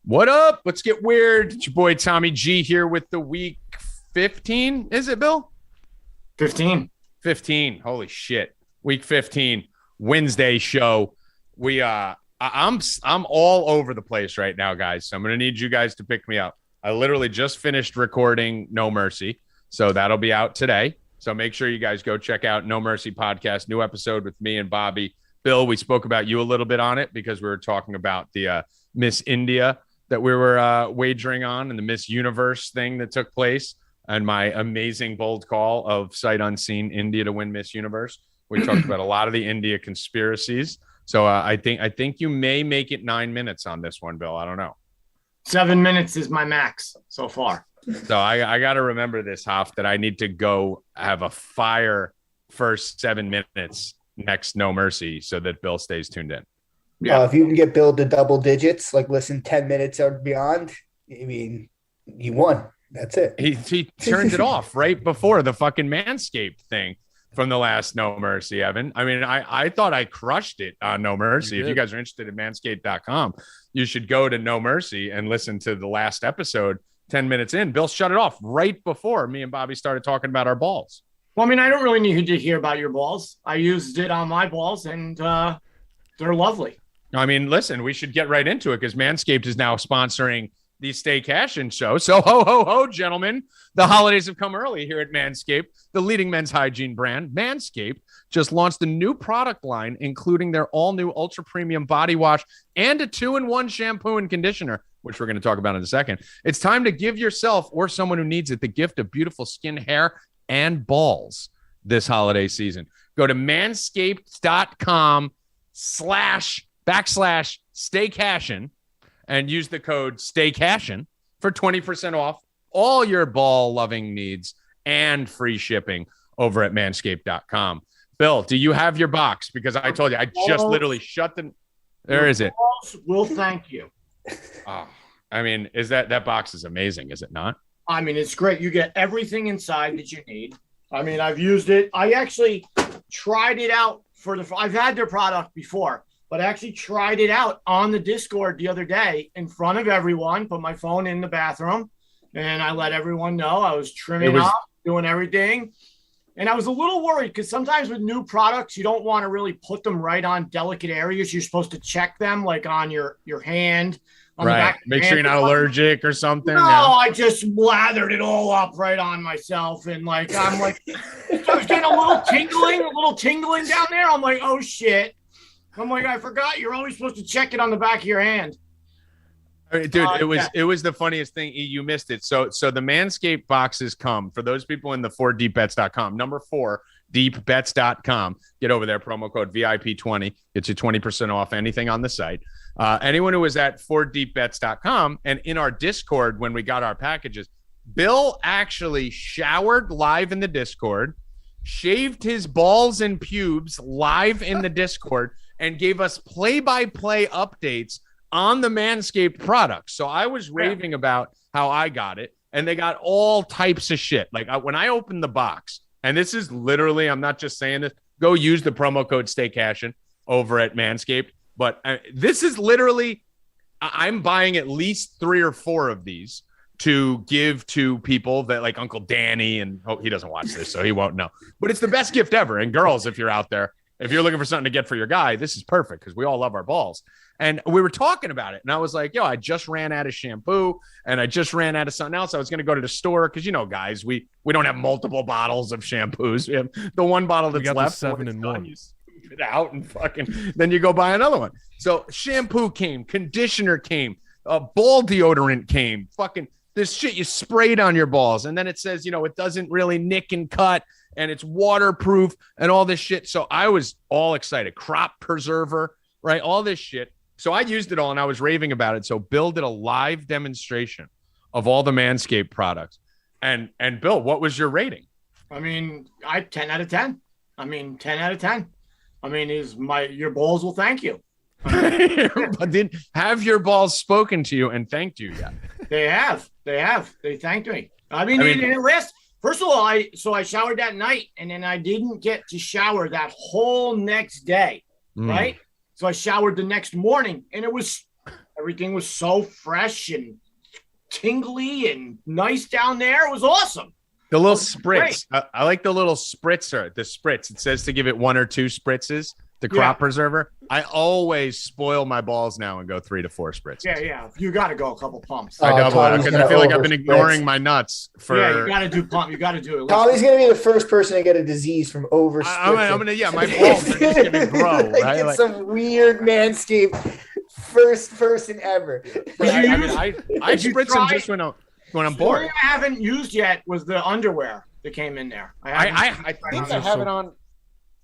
What up? Let's get weird. It's your boy Tommy G here with the week 15. Is it, Bill? 15. 15. Holy shit. Week 15, Wednesday show. I'm all over the place right now, guys. So I'm going to need you guys to pick me up. I literally just finished recording No Mercy. So that'll be out today. So make sure you guys go check out No Mercy podcast, new episode with me and Bobby. Bill, we spoke about you a little bit on it because we were talking about the Miss India that we were wagering on and the Miss Universe thing that took place and my amazing bold call of sight unseen India to win Miss Universe. We talked about a lot of the India conspiracies. So I think you may make it 9 minutes on this one, Bill. I don't know. 7 minutes is my max so far. So I got to remember this, Hoff, that I need to go have a fire first 7 minutes next No Mercy so that Bill stays tuned in. Yeah, if you can get Bill to double digits, like listen 10 minutes or beyond, I mean, you won. That's it. He turned it off right before the fucking Manscaped thing from the last No Mercy, Evan. I mean, I thought I crushed it on No Mercy. If you guys are interested in manscaped.com, you should go to No Mercy and listen to the last episode 10 minutes in. Bill shut it off right before me and Bobby started talking about our balls. Well, I mean, I don't really need to hear about your balls. I used it on my balls, and they're lovely. I mean, listen, we should get right into it because Manscaped is now sponsoring the Stay Cashin show. So ho, ho, ho, gentlemen. The holidays have come early here at Manscaped, the leading men's hygiene brand. Manscaped just launched a new product line, including their all-new ultra premium body wash and a 2-in-1 shampoo and conditioner, which we're going to talk about in a second. It's time to give yourself or someone who needs it the gift of beautiful skin, hair, and balls this holiday season. Go to manscaped.com/Stay Cashin and use the code Stay Cashin for 20% off all your ball loving needs and free shipping over at manscaped.com. Bill, do you have your box? Because I told you, I just literally shut the. There is it. Will thank you. Oh, I mean, is that box is amazing, is it not? I mean, it's great. You get everything inside that you need. I mean, I've used it. I actually tried it out I've had their product before. But I actually tried it out on the Discord the other day in front of everyone, put my phone in the bathroom, and I let everyone know I was trimming up, doing everything. And I was a little worried because sometimes with new products, you don't want to really put them right on delicate areas. You're supposed to check them like on your hand. On right. Make sure you're not allergic or something. No, yeah. I just lathered it all up right on myself. And I was getting a little tingling down there. I'm like, oh, shit. I'm like, I forgot you're always supposed to check it on the back of your hand. Dude, it was the funniest thing. You missed it. So the Manscaped boxes come for those people in the 4deepbets.com. Number 4, deepbets.com. Get over there. Promo code VIP20 gets you 20% off anything on the site. Anyone who was at 4deepbets.com and in our Discord when we got our packages, Bill actually showered live in the Discord, shaved his balls and pubes live in the Discord, and gave us play-by-play updates on the Manscaped products. So I was raving about how I got it, and they got all types of shit. Like when I opened the box, and this is literally, I'm not just saying this, go use the promo code Stay Cashin over at Manscaped. But this is literally, I'm buying at least 3 or 4 of these to give to people that like Uncle Danny, and he doesn't watch this, so he won't know. But it's the best gift ever. And girls, if you're out there, if you're looking for something to get for your guy, this is perfect because we all love our balls. And we were talking about it. And I was like, yo, I just ran out of shampoo and I just ran out of something else. I was going to go to the store because, guys, we don't have multiple bottles of shampoos. We have the one bottle that's left. 7-in-1. You scoop it out and then you go buy another one. So shampoo came, conditioner came, ball deodorant came, this shit you sprayed on your balls. And then it says, it doesn't really nick and cut and it's waterproof and all this shit. So I was all excited. Crop preserver, right? All this shit. So I used it all and I was raving about it. So Bill did a live demonstration of all the Manscaped products. And Bill, what was your rating? I mean, 10 out of 10. 10 out of 10. Your balls will thank you. But didn't have your balls spoken to you and thanked you yet? They have. They thanked me. It last. First of all, I showered that night, and then I didn't get to shower that whole next day, right? So I showered the next morning, and it was Everything was so fresh and tingly and nice down there. It was awesome. The little spritz. I like the little spritzer, the spritz. It says to give it 1 or 2 spritzes, the crop preserver. I always spoil my balls now and go 3 to 4 spritzes. Yeah. You got to go a couple pumps. I double it because I feel like I've been ignoring my nuts for. Yeah, you got to do pump. You got to do it. Tommy's going to be the first person to get a disease from over spritzing. I'm going to, my balls are just going to grow. Right? It's some weird Manscaped first person ever. I spritz them just when I'm bored. What I haven't used yet was the underwear that came in there. I think I have it on.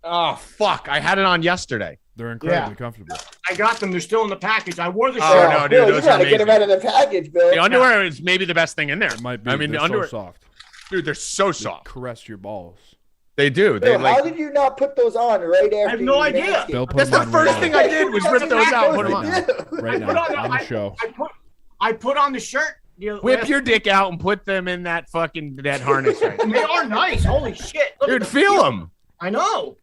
Oh, fuck. I had it on yesterday. They're incredibly comfortable. I got them. They're still in the package. I wore the shirt. Oh, no, dude. Bill, Those you got to get them out of the package, Bill. The underwear is maybe the best thing in there. It might be. I mean, the underwear. So soft. Dude, they're so soft. They caress your balls. They do. Bill, how did you not put those on right after? I have no idea. That's the first thing I did was rip those out and put them on. Right now, on the show. I put on the shirt. Whip your dick out and put them in that harness. Right. They are nice. Holy shit. Look, dude, feel them. I know.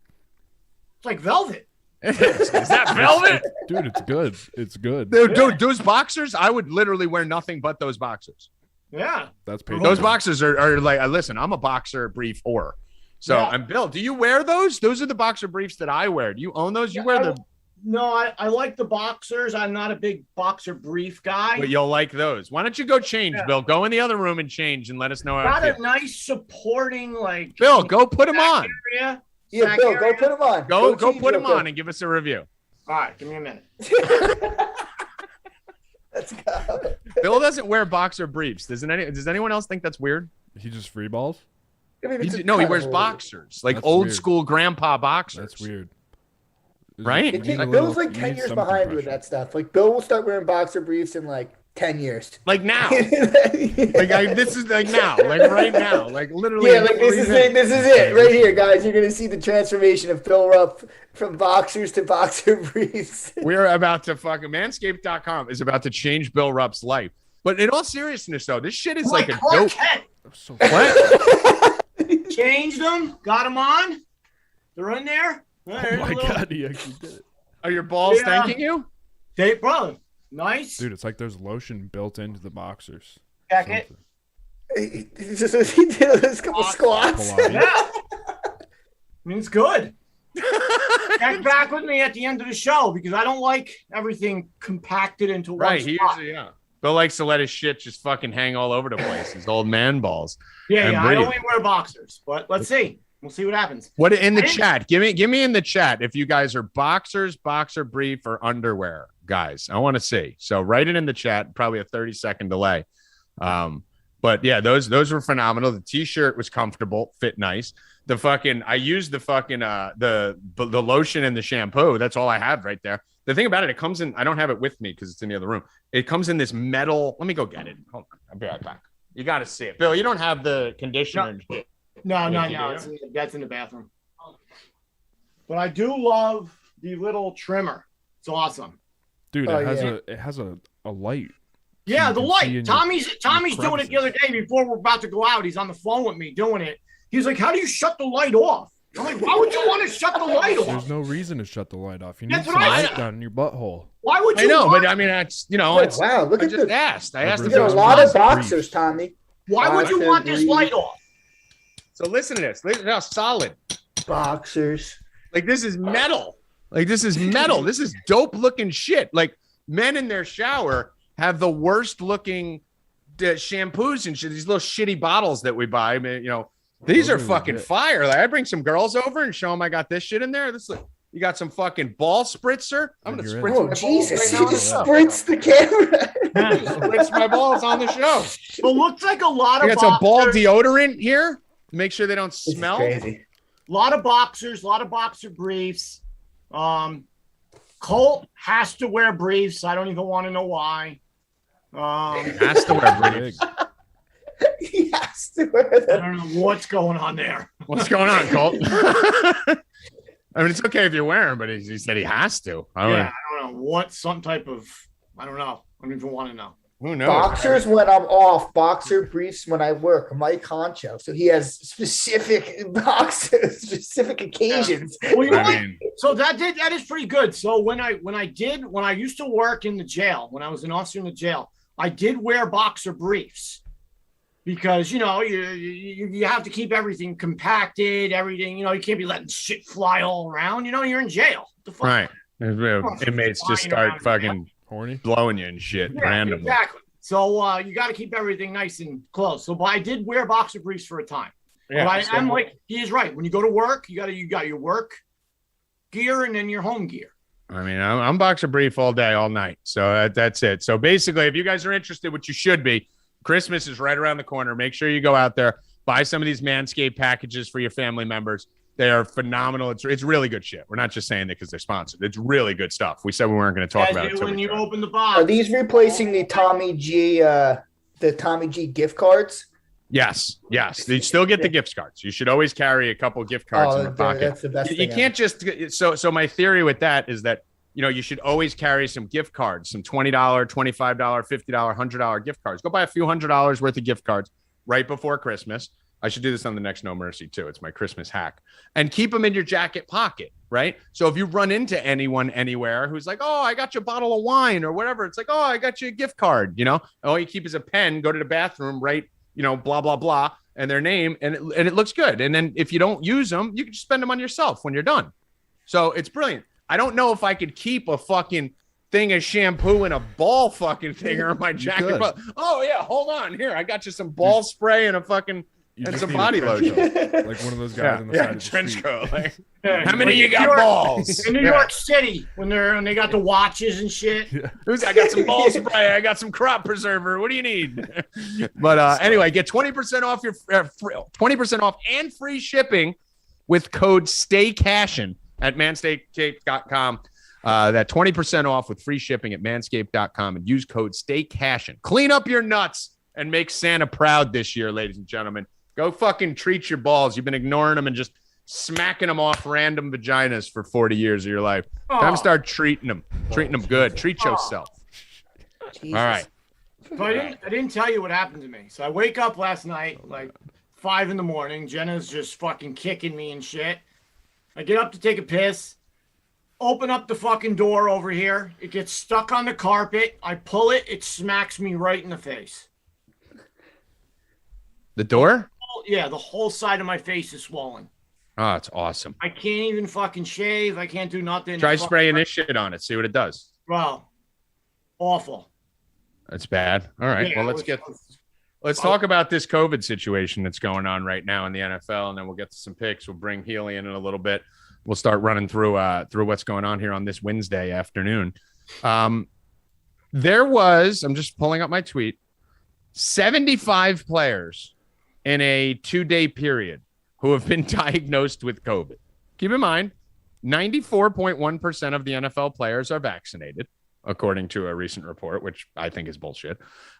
It's like velvet. Is that velvet? Dude, it's good. It's good. Dude, those boxers, I would literally wear nothing but those boxers. Yeah. That's paid. Those boxers are like, listen, I'm a boxer brief whore. So, and Bill, do you wear those? Those are the boxer briefs that I wear. Do you own those? You wear them? No, I like the boxers. I'm not a big boxer brief guy. But you'll like those. Why don't you go change, Bill? Go in the other room and change and let us know how Got a nice supporting, like... Bill, go put them on. Area. Yeah, Bill, go put them on. Go put them on and give us a review. All right, give me a minute. Let's go. Bill doesn't wear boxer briefs. Does anyone else think that's weird? He just free balls? I mean, he wears boxers, like old school grandpa boxers. That's weird. Right? Bill's like 10 years behind with that stuff. Like, Bill will start wearing boxer briefs in like 10 years. Like now. This is like now. Like right now. Like literally. Yeah, like this is it. Right here, guys. You're going to see the transformation of Bill Rupp from boxers to boxer briefs. We're about to Manscaped.com is about to change Bill Rupp's life. But in all seriousness, though, this shit is like a dope. So what? Changed them, got them on. They're in there. Oh my God, he actually did it. Are your balls thanking you? They, bro, nice. Dude, it's like there's lotion built into the boxers. Check it. He did a couple squats. Yeah. I mean, it's good. Check back with me at the end of the show because I don't like everything compacted into one spot. Bill likes to let his shit just fucking hang all over the place. His old man balls. Yeah. I only wear boxers, but let's see. We'll see what happens. What in the chat? Give me in the chat if you guys are boxers, boxer brief, or underwear, guys. I want to see. So write it in the chat. Probably a 30-second delay. But yeah, those were phenomenal. The t-shirt was comfortable, fit nice. I used the lotion and the shampoo. That's all I have right there. The thing about it comes in. I don't have it with me because it's in the other room. It comes in this metal. Let me go get it. Hold on. I'll be right back. You got to see it, Bill. You don't have the conditioner. No. That's in the bathroom. But I do love the little trimmer. It's awesome. Dude, it has a light. Yeah, the light. Tommy's doing it the other day before we're about to go out. He's on the phone with me doing it. He's like, how do you shut the light off? I'm like, why would you want to shut the light off? There's no reason to shut the light off. You need some light down in your butthole. Why would you? I know, but I mean, that's wow, look at this. I asked. You got a lot of boxers, Tommy. Why would you want this light off? So listen to this. Listen how solid. Boxers. Like this is metal. This is dope looking shit. Like men in their shower have the worst looking shampoos and shit. These little shitty bottles that we buy. I mean, these are fucking fire. Like I bring some girls over and show them I got this shit in there. You got some fucking ball spritzer. I'm gonna spritz. Oh Jesus! You just spritz the camera. Spritz my balls on the show. It looks like a lot of. I got some ball deodorant here. Make sure they don't smell. Crazy. A lot of boxers, a lot of boxer briefs. Colt has to wear briefs. I don't even want to know why. Has to wear briefs. He has to wear them. I don't know what's going on there. What's going on, Colt? I mean, it's okay if you wear them, but he said he has to. I don't know what some type of. I don't know. I don't even want to know. Who knows? Boxers when I'm off, boxer briefs when I work. Mike Honcho, so he has specific boxers, specific occasions. Yeah. Well, so that is pretty good. So when I used to work in the jail, when I was an officer in the jail, I did wear boxer briefs because you have to keep everything compacted, everything. You can't be letting shit fly all around. You're in jail. The fuck? Right. Inmates just start fucking horny, blowing you and shit randomly. Exactly. So you got to keep everything nice and close. So, but I did wear boxer briefs for a time. Yeah, but I'm like, he is right. When you go to work, you got your work gear and then your home gear. I mean, I'm boxer brief all day, all night. So that's it. So basically, if you guys are interested, which you should be, Christmas is right around the corner. Make sure you go out there, buy some of these Manscaped packages for your family members. They are phenomenal. It's really good shit. We're not just saying that because they're sponsored. It's really good stuff. We said we weren't going to talk about it. When you open the box. Are these replacing the Tommy G gift cards? Yes. They still get the gift cards. You should always carry a couple gift cards in your pocket. That's the best You can't just so my theory with that is that you should always carry some gift cards, some $20, $25, $50, $100 gift cards. Go buy a few $100 worth of gift cards right before Christmas. I should do this on the next No Mercy too. It's my Christmas hack. And keep them in your jacket pocket, right? So if you run into anyone anywhere who's like, oh, I got you a bottle of wine or whatever, it's like, oh, I got you a gift card, all you keep is a pen, go to the bathroom, write, blah, blah, blah, and their name, and it looks good. And then if you don't use them, you can just spend them on yourself when you're done. So it's brilliant. I don't know if I could keep a fucking thing of shampoo in a ball fucking thing or in my jacket. But, oh, yeah, hold on. Here, I got you some ball spray and a fucking... and some body lotion. Like one of those guys on the side of the trench street. coat. Like, how many of you got balls? In New York City, when they got the watches and shit. Yeah. I got some ball spray. I got some crop preserver. What do you need? But anyway, get 20% off your 20% off and free shipping with code Stay Cashin at manscaped.com. That 20% off with free shipping at manscaped.com and use code Stay Cashin. Clean up your nuts and make Santa proud this year, ladies and gentlemen. Go fucking treat your balls. You've been ignoring them and just smacking them off random vaginas for 40 years of your life. Time to start treating them good. Treat yourself. Jesus. All right. So I didn't tell you what happened to me. So I wake up last night, like 5 a.m. Jenna's just fucking kicking me and shit. I get up to take a piss. Open up the fucking door over here. It gets stuck on the carpet. I pull it. It smacks me right in the face. The door? Yeah, the whole side of my face is swollen. Oh, it's awesome. I can't even fucking shave. I can't do nothing. Try spraying this shit on it. See what it does. Bro, awful. That's bad. All right. Yeah, well, let's talk about this COVID situation that's going on right now in the NFL, and then we'll get to some picks. We'll bring Healy in a little bit. We'll start running through what's going on here on this Wednesday afternoon. There was, I'm just pulling up my tweet, 75 players in a 2-day period who have been diagnosed with COVID. Keep in mind, 94.1% of the NFL players are vaccinated, according to a recent report, which I think is bullshit.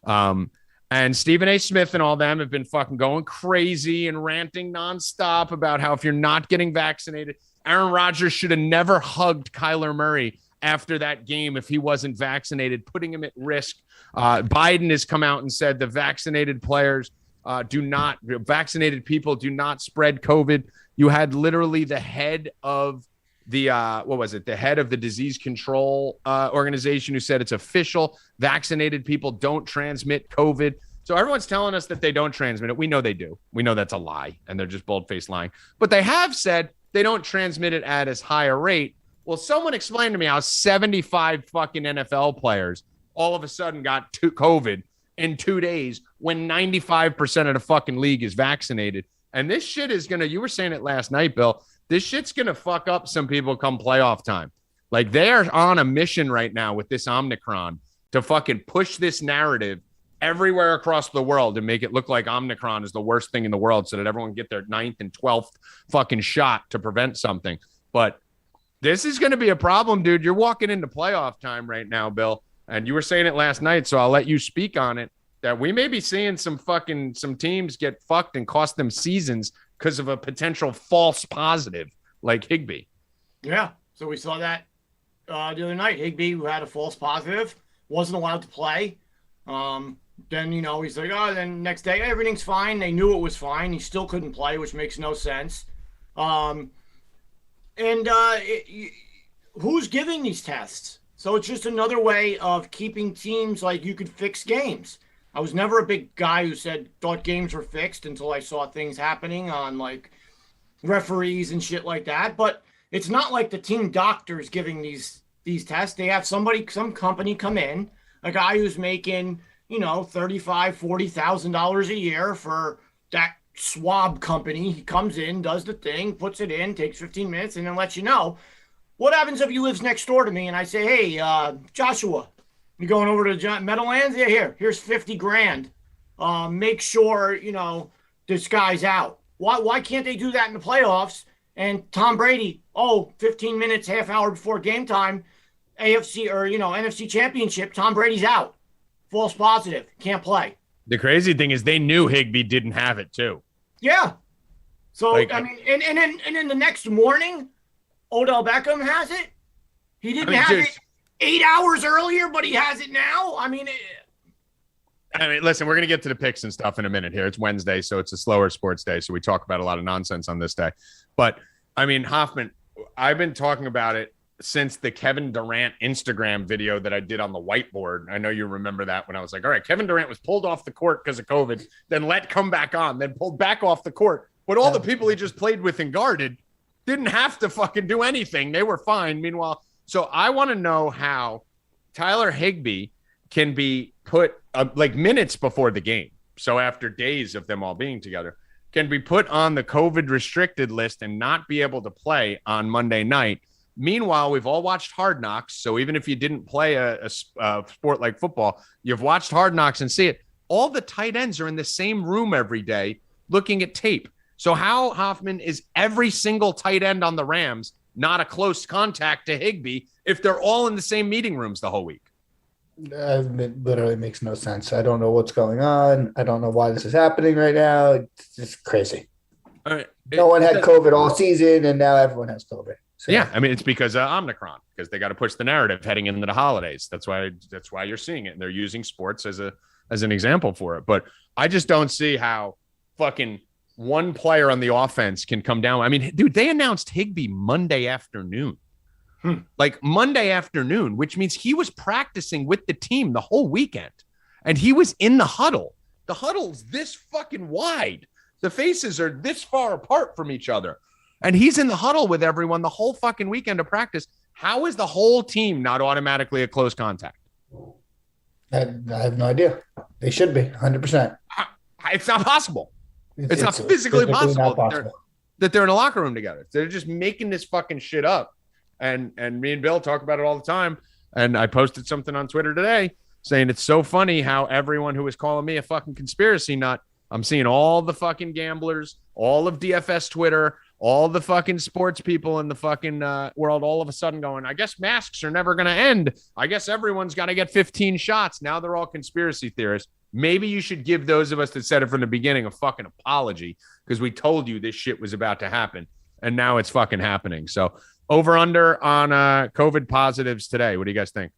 And Stephen A. Smith and all them have been fucking going crazy and ranting nonstop about how if you're not getting vaccinated, Aaron Rodgers should have never hugged Kyler Murray after that game if he wasn't vaccinated, putting him at risk. Biden has come out and said the vaccinated players vaccinated people do not spread COVID. You had literally the head of the the head of the disease control organization who said it's official. Vaccinated people don't transmit COVID. So everyone's telling us that they don't transmit it. We know they do. We know that's a lie, and they're just bold-faced lying. But they have said they don't transmit it at as high a rate. Well, someone explained to me how 75 fucking NFL players all of a sudden got COVID in 2 days when 95% of the fucking league is vaccinated. And this shit is going to, you were saying it last night, Bill, this shit's going to fuck up some people come playoff time. Like they are on a mission right now with this Omicron to fucking push this narrative everywhere across the world and make it look like Omicron is the worst thing in the world so that everyone get their 9th and 12th fucking shot to prevent something. But this is going to be a problem, dude. You're walking into playoff time right now, Bill. And you were saying it last night, so I'll let you speak on it, that we may be seeing some teams get fucked and cost them seasons because of a potential false positive like Higbee. Yeah, so we saw that the other night. Higbee, who had a false positive, wasn't allowed to play. Then, he's like, oh, then next day, everything's fine. They knew it was fine. He still couldn't play, which makes no sense. Who's giving these tests? So it's just another way of keeping teams like you could fix games. I was never a big guy who thought games were fixed until I saw things happening on like referees and shit like that. But it's not like the team doctors giving these tests. They have some company come in, a guy who's making, $35,000, $40,000 a year for that swab company. He comes in, does the thing, puts it in, takes 15 minutes, and then lets you know. What happens if he lives next door to me and I say, hey, Joshua, you going over to Meadowlands? Yeah, here's 50 grand. Make sure, this guy's out. Why can't they do that in the playoffs? And Tom Brady, 15 minutes, half hour before game time, AFC or, NFC championship, Tom Brady's out. False positive. Can't play. The crazy thing is they knew Higbee didn't have it too. Yeah. So, and then the next morning, Odell Beckham has it. He didn't have it 8 hours earlier, but he has it now. Listen, we're going to get to the picks and stuff in a minute here. It's Wednesday, so it's a slower sports day. So we talk about a lot of nonsense on this day. But, Hoffman, I've been talking about it since the Kevin Durant Instagram video that I did on the whiteboard. I know you remember that when I was like, all right, Kevin Durant was pulled off the court because of COVID, then let come back on, then pulled back off the court. But all the people he just played with and guarded didn't have to fucking do anything. They were fine. Meanwhile, so I want to know how Tyler Higbee can be put minutes before the game. So after days of them all being together, can be put on the COVID restricted list and not be able to play on Monday night. Meanwhile, we've all watched Hard Knocks. So even if you didn't play a sport like football, you've watched Hard Knocks and see it. All the tight ends are in the same room every day looking at tape. So how, Hoffman, is every single tight end on the Rams not a close contact to Higbee if they're all in the same meeting rooms the whole week? It literally makes no sense. I don't know what's going on. I don't know why this is happening right now. It's just crazy. No one had COVID all season, and now everyone has COVID. So. Yeah, it's because of Omicron, because they got to push the narrative heading into the holidays. That's why you're seeing it. And they're using sports as an example for it. But I just don't see how fucking one player on the offense can come down. Dude, they announced Higbee Monday afternoon. Like Monday afternoon, which means he was practicing with the team the whole weekend. And he was in the huddle. The huddle's this fucking wide. The faces are this far apart from each other. And he's in the huddle with everyone the whole fucking weekend of practice. How is the whole team not automatically a close contact? I have no idea. They should be 100%. It's not possible. It's not physically possible that they're in a locker room together. They're just making this fucking shit up. And me and Bill talk about it all the time. And I posted something on Twitter today saying it's so funny how everyone who was calling me a fucking conspiracy nut, I'm seeing all the fucking gamblers, all of DFS Twitter, all the fucking sports people in the fucking world all of a sudden going, I guess masks are never going to end. I guess everyone's got to get 15 shots. Now they're all conspiracy theorists. Maybe you should give those of us that said it from the beginning a fucking apology, because we told you this shit was about to happen and now it's fucking happening. So over under on COVID positives today. What do you guys think?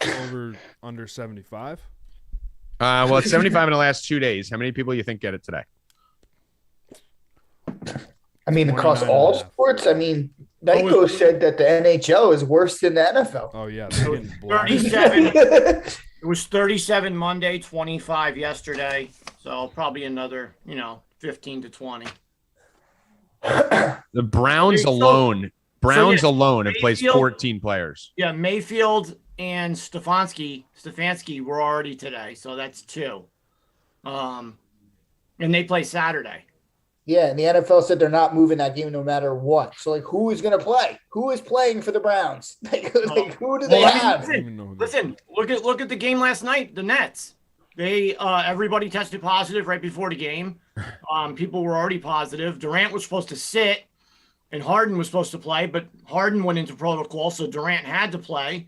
Over under 75. Well, it's 75 in the last 2 days. How many people you think get it today? Across all sports, Nyko said that the NHL is worse than the NFL. Oh, yeah. 37. It was 37 Monday, 25 yesterday. So probably another, 15 to 20. The Browns alone have placed 14 players. Yeah, Mayfield and Stefanski were already today. So that's 2. And they play Saturday. Yeah, and the NFL said they're not moving that game no matter what. So, who is going to play? Who is playing for the Browns? Who do they have? Listen, look at the game last night, the Nets. They everybody tested positive right before the game. People were already positive. Durant was supposed to sit, and Harden was supposed to play, but Harden went into protocol, so Durant had to play.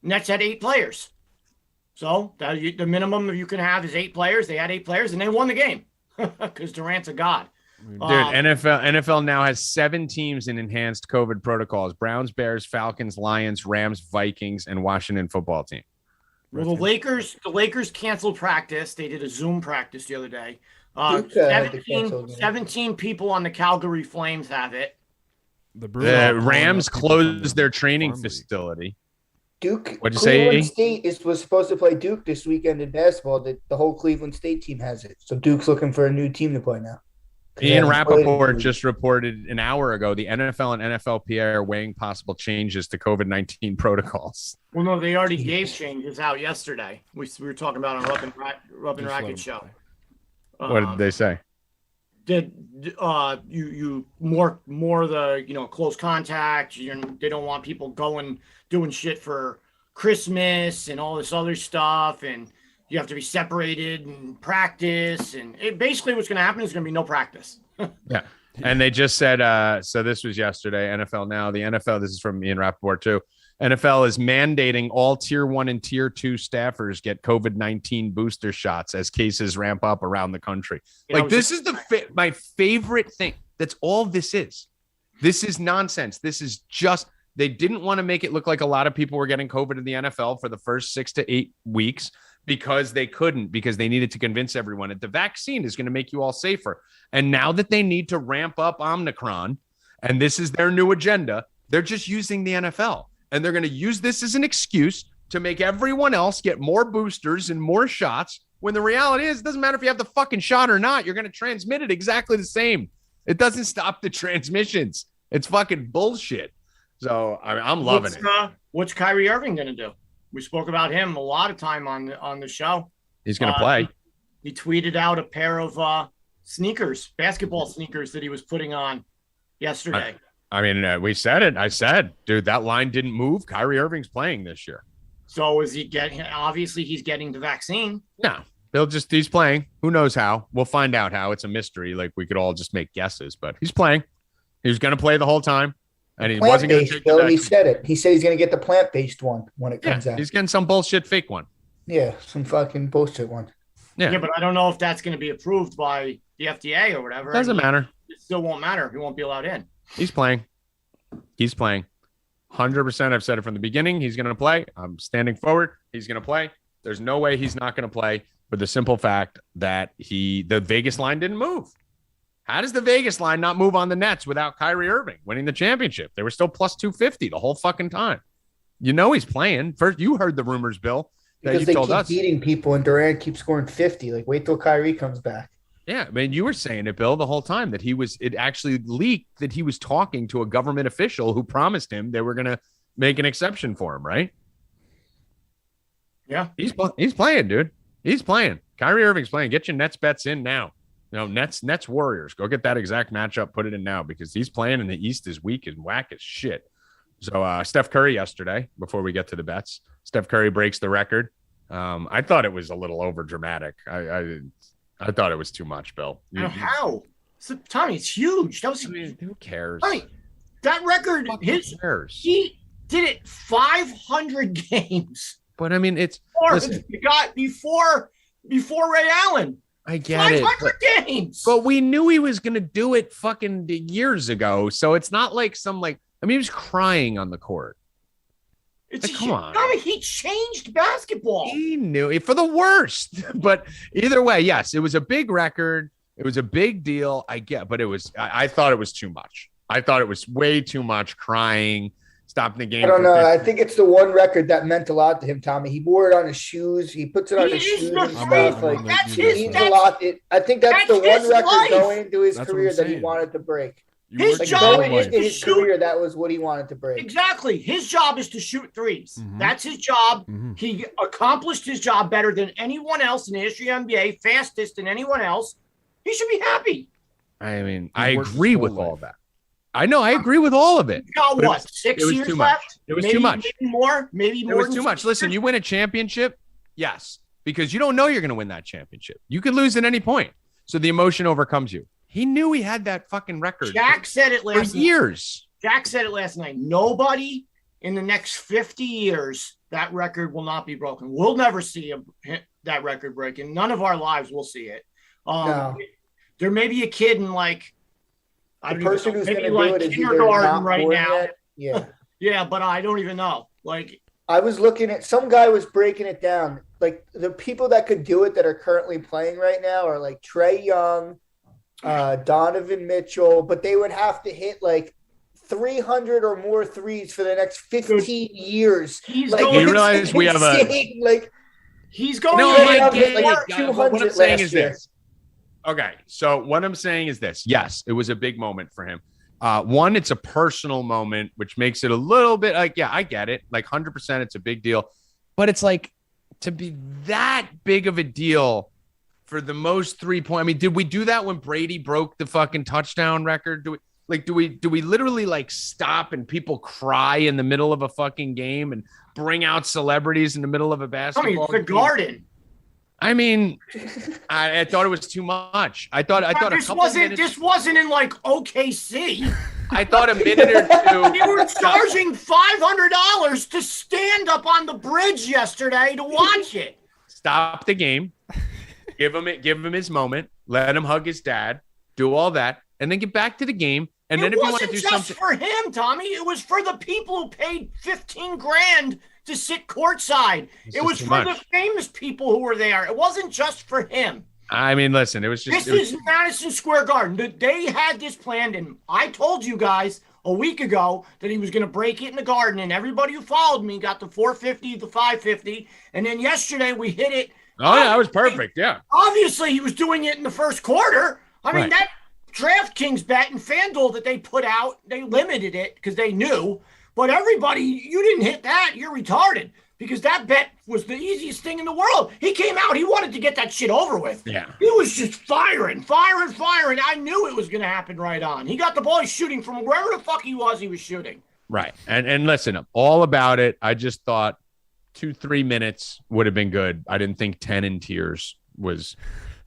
Nets had 8 players. So the minimum you can have is 8 players. They had 8 players, and they won the game. Because Durant's a god. Dude, NFL now has 7 teams in enhanced COVID protocols: Browns, Bears, Falcons, Lions, Rams, Vikings, and Washington football team. Well, the Lakers canceled practice. They did a Zoom practice the other day. Duke had to 17 people on the Calgary Flames have it. The Rams closed their training facility. Duke. What'd you Cleveland say? State was supposed to play Duke this weekend in basketball. The whole Cleveland State team has it. So Duke's looking for a new team to play now. Ian Rappaport just reported an hour ago the NFL and NFLPA are weighing possible changes to COVID-19 protocols. Well, no, they already gave changes out yesterday. We were talking about on Rub and Racket show. What did they say? Did you more the close contact? They don't want people doing shit for Christmas and all this other stuff, and you have to be separated and practice. And basically what's going to happen is going to be no practice. Yeah. And they just said, so this was yesterday, NFL Now, the NFL, this is from Ian Rappaport too. NFL is mandating all tier 1 and tier 2 staffers get COVID-19 booster shots as cases ramp up around the country. This is my favorite thing. That's all this is. This is nonsense. This is just, they didn't want to make it look like a lot of people were getting COVID in the NFL for the first 6 to 8 weeks. Because they couldn't, because they needed to convince everyone that the vaccine is going to make you all safer. And now that they need to ramp up Omicron, and this is their new agenda, they're just using the NFL. And they're going to use this as an excuse to make everyone else get more boosters and more shots, when the reality is it doesn't matter if you have the fucking shot or not. You're going to transmit it exactly the same. It doesn't stop the transmissions. It's fucking bullshit. So I'm loving it. What's Kyrie Irving going to do? We spoke about him a lot of time on the show. He's going to play. He tweeted out a pair of basketball sneakers that he was putting on yesterday. We said it. I said, dude, that line didn't move. Kyrie Irving's playing this year. So is he getting? Obviously, he's getting the vaccine. No, he's playing. Who knows how? We'll find out how. It's a mystery. Like, we could all just make guesses, but he's playing. He's going to play the whole time. And he wasn't going to take He said it. He said he's going to get the plant-based one when it comes out. He's getting some bullshit fake one. Yeah, some fucking bullshit one. Yeah, but I don't know if that's going to be approved by the FDA or whatever. Doesn't matter. It still won't matter. He won't be allowed in. He's playing. 100%. I've said it from the beginning. He's going to play. I'm standing forward. He's going to play. There's no way he's not going to play for the simple fact that the Vegas line didn't move. How does the Vegas line not move on the Nets without Kyrie Irving winning the championship? They were still plus 250 the whole fucking time. He's playing. First, you heard the rumors, Bill. Because they keep beating people and Durant keeps scoring 50. Like, wait till Kyrie comes back. Yeah, you were saying it, Bill, the whole time that it actually leaked that he was talking to a government official who promised him they were going to make an exception for him, right? Yeah. He's playing, dude. He's playing. Kyrie Irving's playing. Get your Nets bets in now. Nets Warriors. Go get that exact matchup. Put it in now because he's playing in the East is weak and whack as shit. So Steph Curry yesterday, before we get to the bets, Steph Curry breaks the record. I thought it was a little over dramatic. I thought it was too much, Bill. How? So, Tommy, it's huge. Who cares? Tommy, that record, he did it 500 games. But it's before Ray Allen. I get it. 500 games. But we knew he was going to do it fucking years ago. So it's not like he was crying on the court. Come on. He changed basketball. He knew it for the worst. But either way, yes, it was a big record. It was a big deal. But I thought it was too much. I thought it was way too much crying. Stopping the game. I don't know. I think it's the one record that meant a lot to him, Tommy. He wore it on his shoes. He puts it on his shoes and stuff. That's his. I think that's the one record going into his career that he wanted to break. His job is to his career. That was what he wanted to break. Exactly. His job is to shoot threes. Mm-hmm. That's his job. Mm-hmm. He accomplished his job better than anyone else in the history of the NBA, fastest than anyone else. He should be happy. I agree with all that. I know. I agree with all of it. Got what? 6 years left? It was too much. Maybe more. Maybe more. It was too much. Listen, you win a championship, yes, because you don't know you're going to win that championship. You could lose at any point. So the emotion overcomes you. He knew he had that fucking record. Jack said it last night. Years. Jack said it last night. Nobody in the next 50 years, that record will not be broken. We'll never see that record breaking. None of our lives will see it. No. There may be a kid in the person who's going to do it is kindergarten right now. Yet. Yeah. Yeah, but I don't even know. I was looking at some guy was breaking it down. Like the people that could do it that are currently playing right now are like Trae Young, Donovan Mitchell, but they would have to hit like 300 or more threes for the next 15 years. He's like, you realize we have he's going no, to get like 200 what I'm saying is year. this. Okay, so what I'm saying is this. Yes, it was a big moment for him. One, it's a personal moment, which makes it a little bit like, yeah, I get it. Like 100%, it's a big deal. But it's like to be that big of a deal for the most 3-point. I mean, did we do that when Brady broke the fucking touchdown record? Do we literally like stop and people cry in the middle of a fucking game and bring out celebrities in the middle of a basketball game? It's the Garden. I mean, I thought it was too much. I thought this wasn't in like OKC. I thought a minute or two. You were charging $500 to stand up on the bridge yesterday to watch it. Stop the game. Give him his moment. Let him hug his dad. Do all that, and then get back to the game. And then if you want to do something, it wasn't just for him, Tommy. It was for the people who paid $15,000 to sit courtside. It was for the famous people who were there. It wasn't just for him. I mean, listen, it was just. This is Madison Square Garden. They had this planned, and I told you guys a week ago that he was going to break it in the Garden, and everybody who followed me got the 450, the 550, and then yesterday we hit it. Oh, yeah, that was perfect, yeah. Obviously, he was doing it in the first quarter. I mean, that DraftKings bet and FanDuel that they put out, they limited it because they knew. But everybody, you didn't hit that. You're retarded because that bet was the easiest thing in the world. He came out. He wanted to get that shit over with. Yeah. He was just firing. I knew it was going to happen right on. He got the ball. He's shooting from wherever the fuck he was shooting. Right. And listen, all about it. I just thought 2-3 minutes would have been good. I didn't think 10 in tears was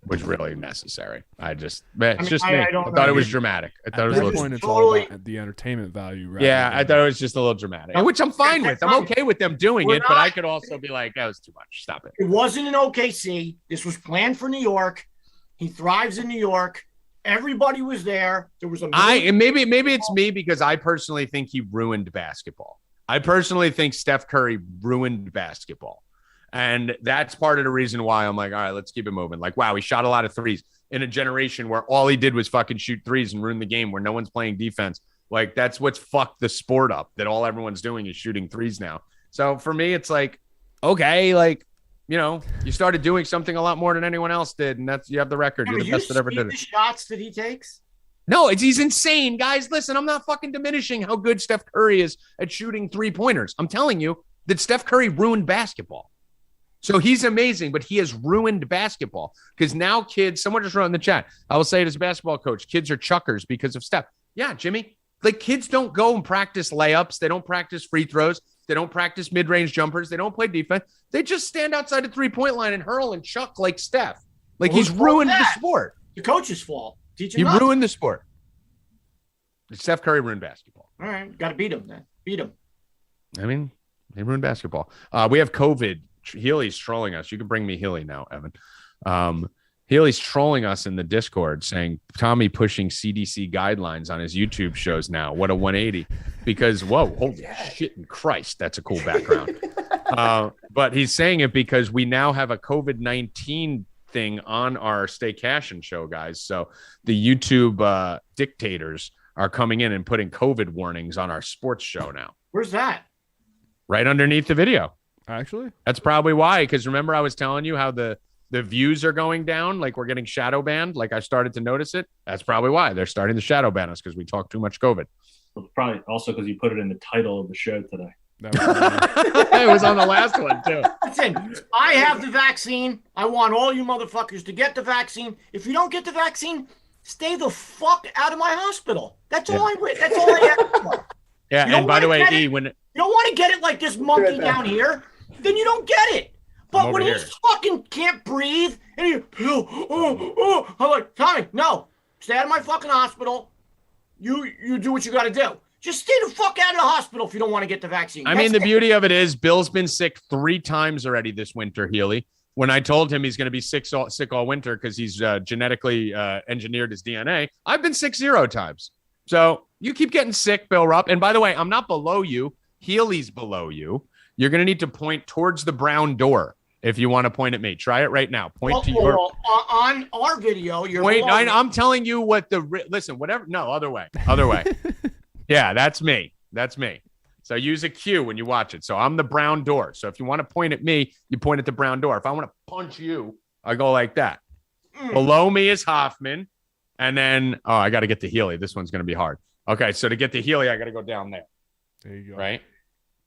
really necessary. I thought it was dramatic. I thought it was point. It's all about the entertainment value. Yeah, I thought it was just a little dramatic, which I'm fine with. I'm okay with them doing it, but I could also be like, that was too much. Stop it. It wasn't in OKC. This was planned for New York. He thrives in New York. Everybody was there. There was maybe it's me because I personally think he ruined basketball. I personally think Steph Curry ruined basketball. And that's part of the reason why I'm like, all right, let's keep it moving. Like, wow, he shot a lot of threes in a generation where all he did was fucking shoot threes and ruin the game, where no one's playing defense. Like, that's what's fucked the sport up, that all everyone's doing is shooting threes now. So for me, it's like, okay, like, you know, you started doing something a lot more than anyone else did. And you have the record. You're the best that ever did it. The shots that he takes? No, he's insane, guys. Listen, I'm not fucking diminishing how good Steph Curry is at shooting 3-pointers. I'm telling you that Steph Curry ruined basketball. So he's amazing, but he has ruined basketball because now kids, someone just wrote in the chat, I will say it as a basketball coach, kids are chuckers because of Steph. Yeah, Jimmy, like kids don't go and practice layups. They don't practice free throws. They don't practice mid-range jumpers. They don't play defense. They just stand outside the 3-point line and hurl and chuck like Steph. Like he's ruined the sport. The coach's fault. He ruined the sport. Steph Curry ruined basketball. All right, got to beat him then. Beat him. I mean, he ruined basketball. We have COVID. Healy's trolling us. You can bring me Healy now, Evan. Healy's trolling us in the Discord saying Tommy pushing CDC guidelines on his YouTube shows now. What a 180. Because, whoa, holy shit in Christ. That's a cool background. But he's saying it because we now have a COVID-19 thing on our Stay Cashin show, guys. So the YouTube dictators are coming in and putting COVID warnings on our sports show now. Where's that? Right underneath the video. Actually, that's probably why. Because remember, I was telling you how the views are going down. Like we're getting shadow banned. Like I started to notice it. That's probably why they're starting to shadow ban us because we talk too much COVID. Well, probably also because you put it in the title of the show today. It was on the last one too. Listen, I have the vaccine. I want all you motherfuckers to get the vaccine. If you don't get the vaccine, stay the fuck out of my hospital. That's all I wait. That's all I ask for. Yeah, and by the way, when you don't want to get it like this monkey down here, then you don't get it. But when he fucking can't breathe and I'm like, Tommy, no, stay out of my fucking hospital. You do what you got to do. Just stay the fuck out of the hospital if you don't want to get the vaccine. I mean, the beauty of it is Bill's been sick 3 times already this winter, Healy. When I told him he's going to be sick all winter because he's genetically engineered his DNA, I've been sick 0 times. So you keep getting sick, Bill Rupp. And by the way, I'm not below you. Healy's below you. You're going to need to point towards the brown door if you want to point at me. Try it right now. Point to your on our video. You're wait. I'm telling you what listen. Whatever. No, other way. Other way. Yeah, that's me. That's me. So use a cue when you watch it. So I'm the brown door. So if you want to point at me, you point at the brown door. If I want to punch you, I go like that. Below me is Hoffman, and then I got to get to Healy. This one's going to be hard. Okay, so to get to Healy, I got to go down there. There you go. Right.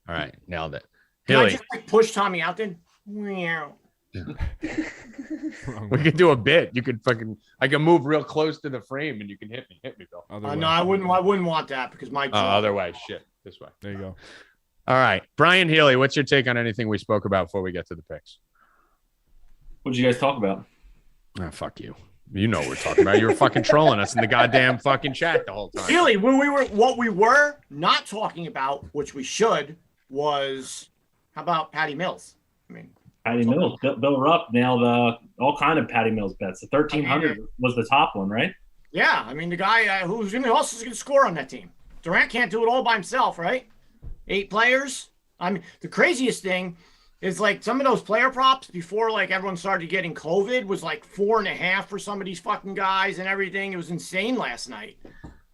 All right, nailed it. Can Healy. I just push Tommy out then? Meow. We could do a bit. You could I can move real close to the frame and you can hit me. Hit me, Bill. No, I wouldn't want that because my other way. Shit. This way. There you go. All right. Brian Healy, what's your take on anything we spoke about before we get to the picks? What did you guys talk about? Oh, fuck you. You know what we're talking about. You were fucking trolling us in the goddamn fucking chat the whole time. Healy, what we were not talking about, which we should, was how about Patty Mills? Patty Mills. Bill Rupp nailed all kind of Patty Mills bets. The 1,300 was the top one, right? Yeah, the guy who's else is going to score on that team. Durant can't do it all by himself, right? 8 players. The craziest thing is like some of those player props before like everyone started getting COVID was like 4.5 for some of these fucking guys and everything. It was insane last night.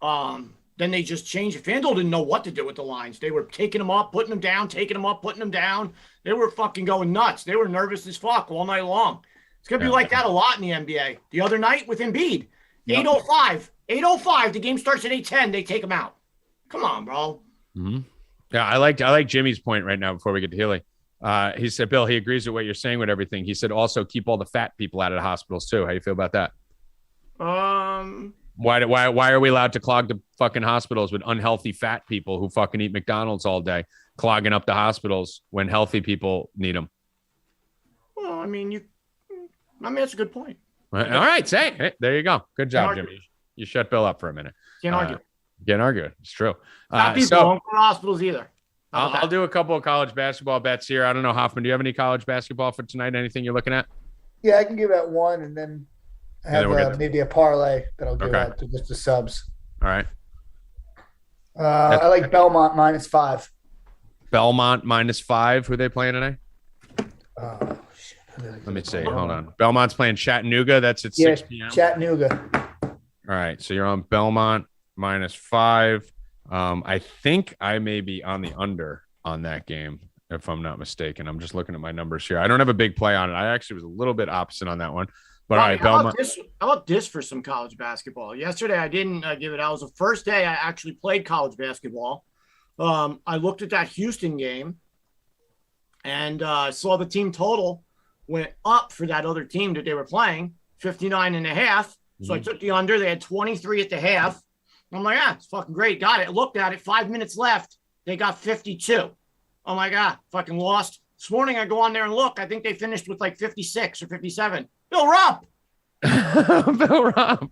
Then they just changed. FanDuel didn't know what to do with the lines. They were taking them up, putting them down, taking them up, putting them down. They were fucking going nuts. They were nervous as fuck all night long. It's going to be like that a lot in the NBA. The other night with Embiid, 8:05, the game starts at 8:10. They take him out. Come on, bro. Mm-hmm. Yeah, I like Jimmy's point right now before we get to Healy. He said, Bill, he agrees with what you're saying with everything. He said also keep all the fat people out of the hospitals too. How you feel about that? Why are we allowed to clog the fucking hospitals with unhealthy fat people who fucking eat McDonald's all day, clogging up the hospitals when healthy people need them? Well, that's a good point. All right, say it. Hey, there you go. Good job, Jimmy. You shut Bill up for a minute. Can't argue. Can't argue. It's true. People don't go to hospitals either. I'll do a couple of college basketball bets here. I don't know, Hoffman, do you have any college basketball for tonight? Anything you're looking at? Yeah, I can give out one, and then I have maybe a parlay that I'll give out to just the subs. All right. I like Belmont -5. Belmont -5. Who are they playing tonight? Oh, shit. Let me see. Hold on. Belmont's playing Chattanooga. That's at 6 p.m. Chattanooga. All right. So you're on Belmont -5. I think I may be on the under on that game, if I'm not mistaken. I'm just looking at my numbers here. I don't have a big play on it. I actually was a little bit opposite on that one. But all right, Belmont. How about this for some college basketball? Yesterday, I didn't give it out. It was the first day I actually played college basketball. I looked at that Houston game and saw the team total went up for that other team that they were playing, 59.5. So I took the under. They had 23 at the half. I'm like, it's fucking great. Got it. Looked at it. 5 minutes left. They got 52. I'm like, fucking lost. This morning I go on there and look. I think they finished with like 56 or 57. Bill Rupp. Bill Rupp.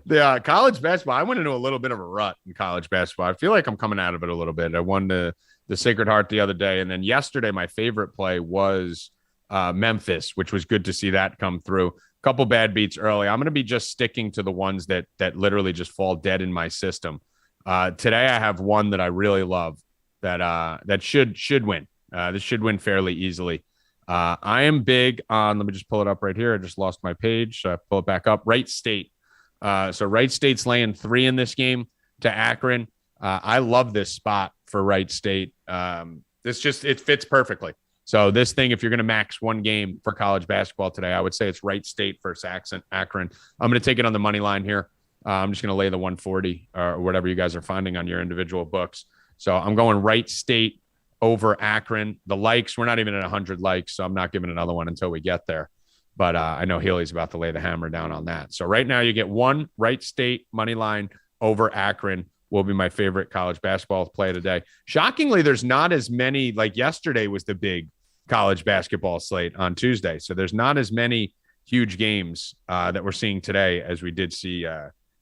Yeah, college basketball. I went into a little bit of a rut in college basketball. I feel like I'm coming out of it a little bit. I won the Sacred Heart the other day. And then yesterday, my favorite play was Memphis, which was good to see that come through. Couple bad beats early. I'm going to be just sticking to the ones that literally just fall dead in my system. Today I have one that I really love that should win. This should win fairly easily. I am big on, let me just pull it up right here. I just lost my page. So I pull it back up. Wright State. So Wright State's laying 3 in this game to Akron. I love this spot for Wright State. It fits perfectly. So this thing, if you're going to max one game for college basketball today, I would say it's Wright State versus Akron. I'm going to take it on the money line here. I'm just going to lay the 140 or whatever you guys are finding on your individual books. So I'm going Wright State over Akron. The likes, we're not even at 100 likes, so I'm not giving another one until we get there. But I know Healy's about to lay the hammer down on that. So right now you get one Wright State money line over Akron. Will be my favorite college basketball play today. Shockingly, there's not as many, like yesterday was the big college basketball slate on Tuesday. So there's not as many huge games that we're seeing today as we did see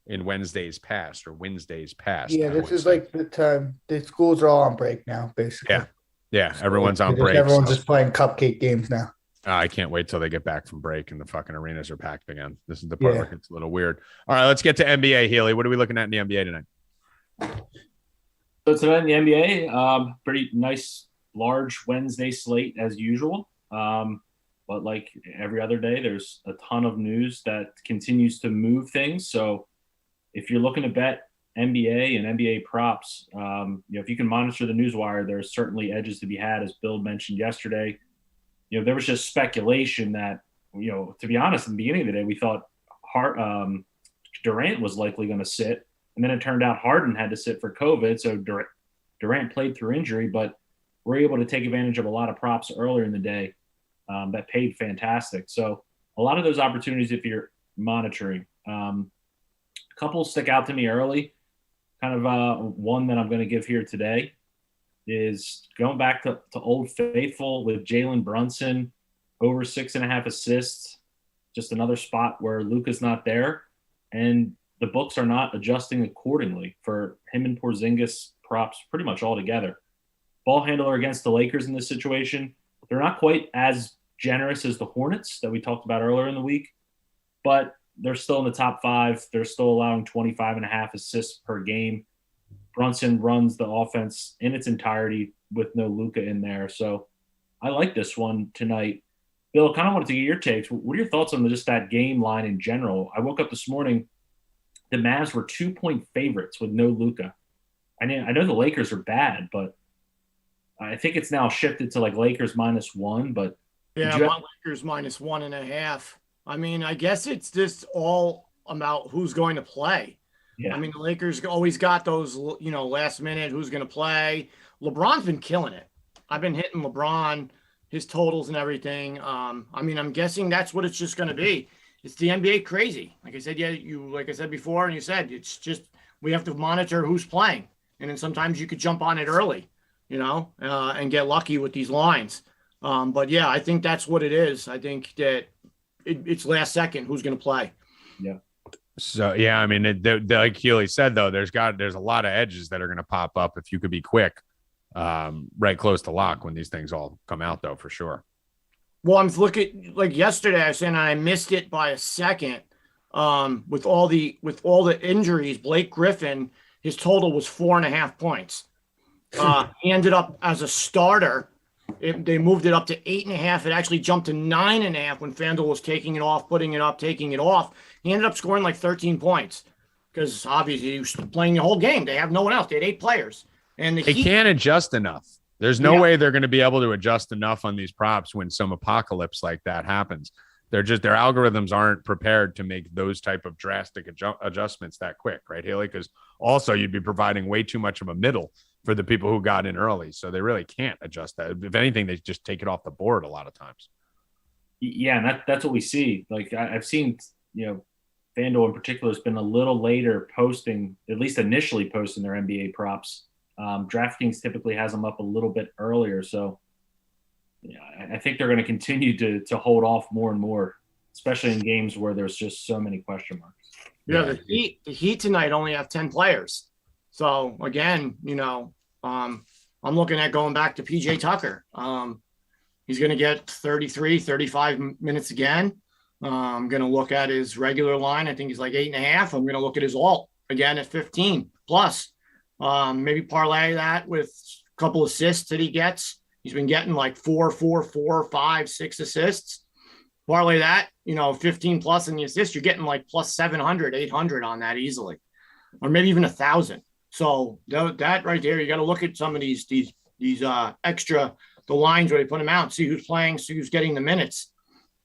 in Wednesdays past. Yeah, this is like the time the schools are all on break now, basically. Yeah, everyone's on break. Everyone's just playing cupcake games now. I can't wait till they get back from break and the fucking arenas are packed again. This is the part where it's a little weird. All right, let's get to NBA, Healy. What are we looking at in the NBA tonight? So tonight in the NBA, pretty nice large Wednesday slate as usual. But like every other day, there's a ton of news that continues to move things. So if you're looking to bet NBA and NBA props, if you can monitor the news wire, there's certainly edges to be had, as Bill mentioned yesterday. There was just speculation that, to be honest, in the beginning of the day, we thought Durant was likely going to sit. And then it turned out Harden had to sit for COVID. So Durant played through injury, but we're able to take advantage of a lot of props earlier in the day that paid fantastic. So a lot of those opportunities, if you're monitoring, a couple stick out to me early. Kind of one that I'm going to give here today is going back to Old Faithful with Jalen Brunson, over 6.5 assists. Just another spot where Luka's not there, and the books are not adjusting accordingly for him and Porzingis props pretty much all together. Ball handler against the Lakers in this situation. They're not quite as generous as the Hornets that we talked about earlier in the week, but they're still in the top 5. They're still allowing 25.5 assists per game. Brunson runs the offense in its entirety with no Luka in there. So I like this one tonight. Bill, kind of wanted to get your takes. What are your thoughts on just that game line in general? I woke up this morning, the Mavs were 2-point favorites with no Luka. I know the Lakers are bad, but I think it's now shifted to like Lakers -1. But yeah, Lakers -1.5. I mean, I guess it's just all about who's going to play. Yeah. I mean, the Lakers always got those, last minute, who's going to play. LeBron's been killing it. I've been hitting LeBron, his totals and everything. I mean, I'm guessing that's what it's just going to be. It's the NBA crazy. Like I said, like I said before, and you said, it's just, we have to monitor who's playing. And then sometimes you could jump on it early, and get lucky with these lines. But yeah, I think that's what it is. I think that it's last second who's going to play. Yeah. So, yeah, I mean, like Keely said, though, there's a lot of edges that are going to pop up if you could be quick, right close to lock when these things all come out, though, for sure. Well, I'm looking like yesterday. I said I missed it by a second. With all the injuries, Blake Griffin, his total was 4.5 points. He ended up as a starter. They moved it up to 8.5. It actually jumped to 9.5 when FanDuel was taking it off, putting it up, taking it off. He ended up scoring like 13 points because obviously he was playing the whole game. They have no one else. They had 8 players, and they can't adjust enough. There's no way they're going to be able to adjust enough on these props when some apocalypse like that happens. Their algorithms aren't prepared to make those type of drastic adjustments that quick, right, Haley? Because also you'd be providing way too much of a middle for the people who got in early. So they really can't adjust that. If anything, they just take it off the board a lot of times. Yeah, and that's what we see. Like I've seen, FanDuel in particular has been a little later posting, at least initially posting their NBA props. DraftKings typically has them up a little bit earlier. So yeah, I think they're going to continue to hold off more and more, especially in games where there's just so many question marks. Yeah, the Heat tonight only have 10 players. So again, I'm looking at going back to PJ Tucker. He's going to get 33, 35 minutes again. I'm going to look at his regular line. I think he's like 8.5. I'm going to look at his alt again at 15 plus. Maybe parlay that with a couple assists that he gets. He's been getting like 4, 5, 6 assists. Parlay that, 15 plus in the assists. You're getting like plus 700, 800 on that easily, or maybe even 1,000. So that right there, you got to look at some of these extra, the lines where they put them out, see who's playing, see who's getting the minutes.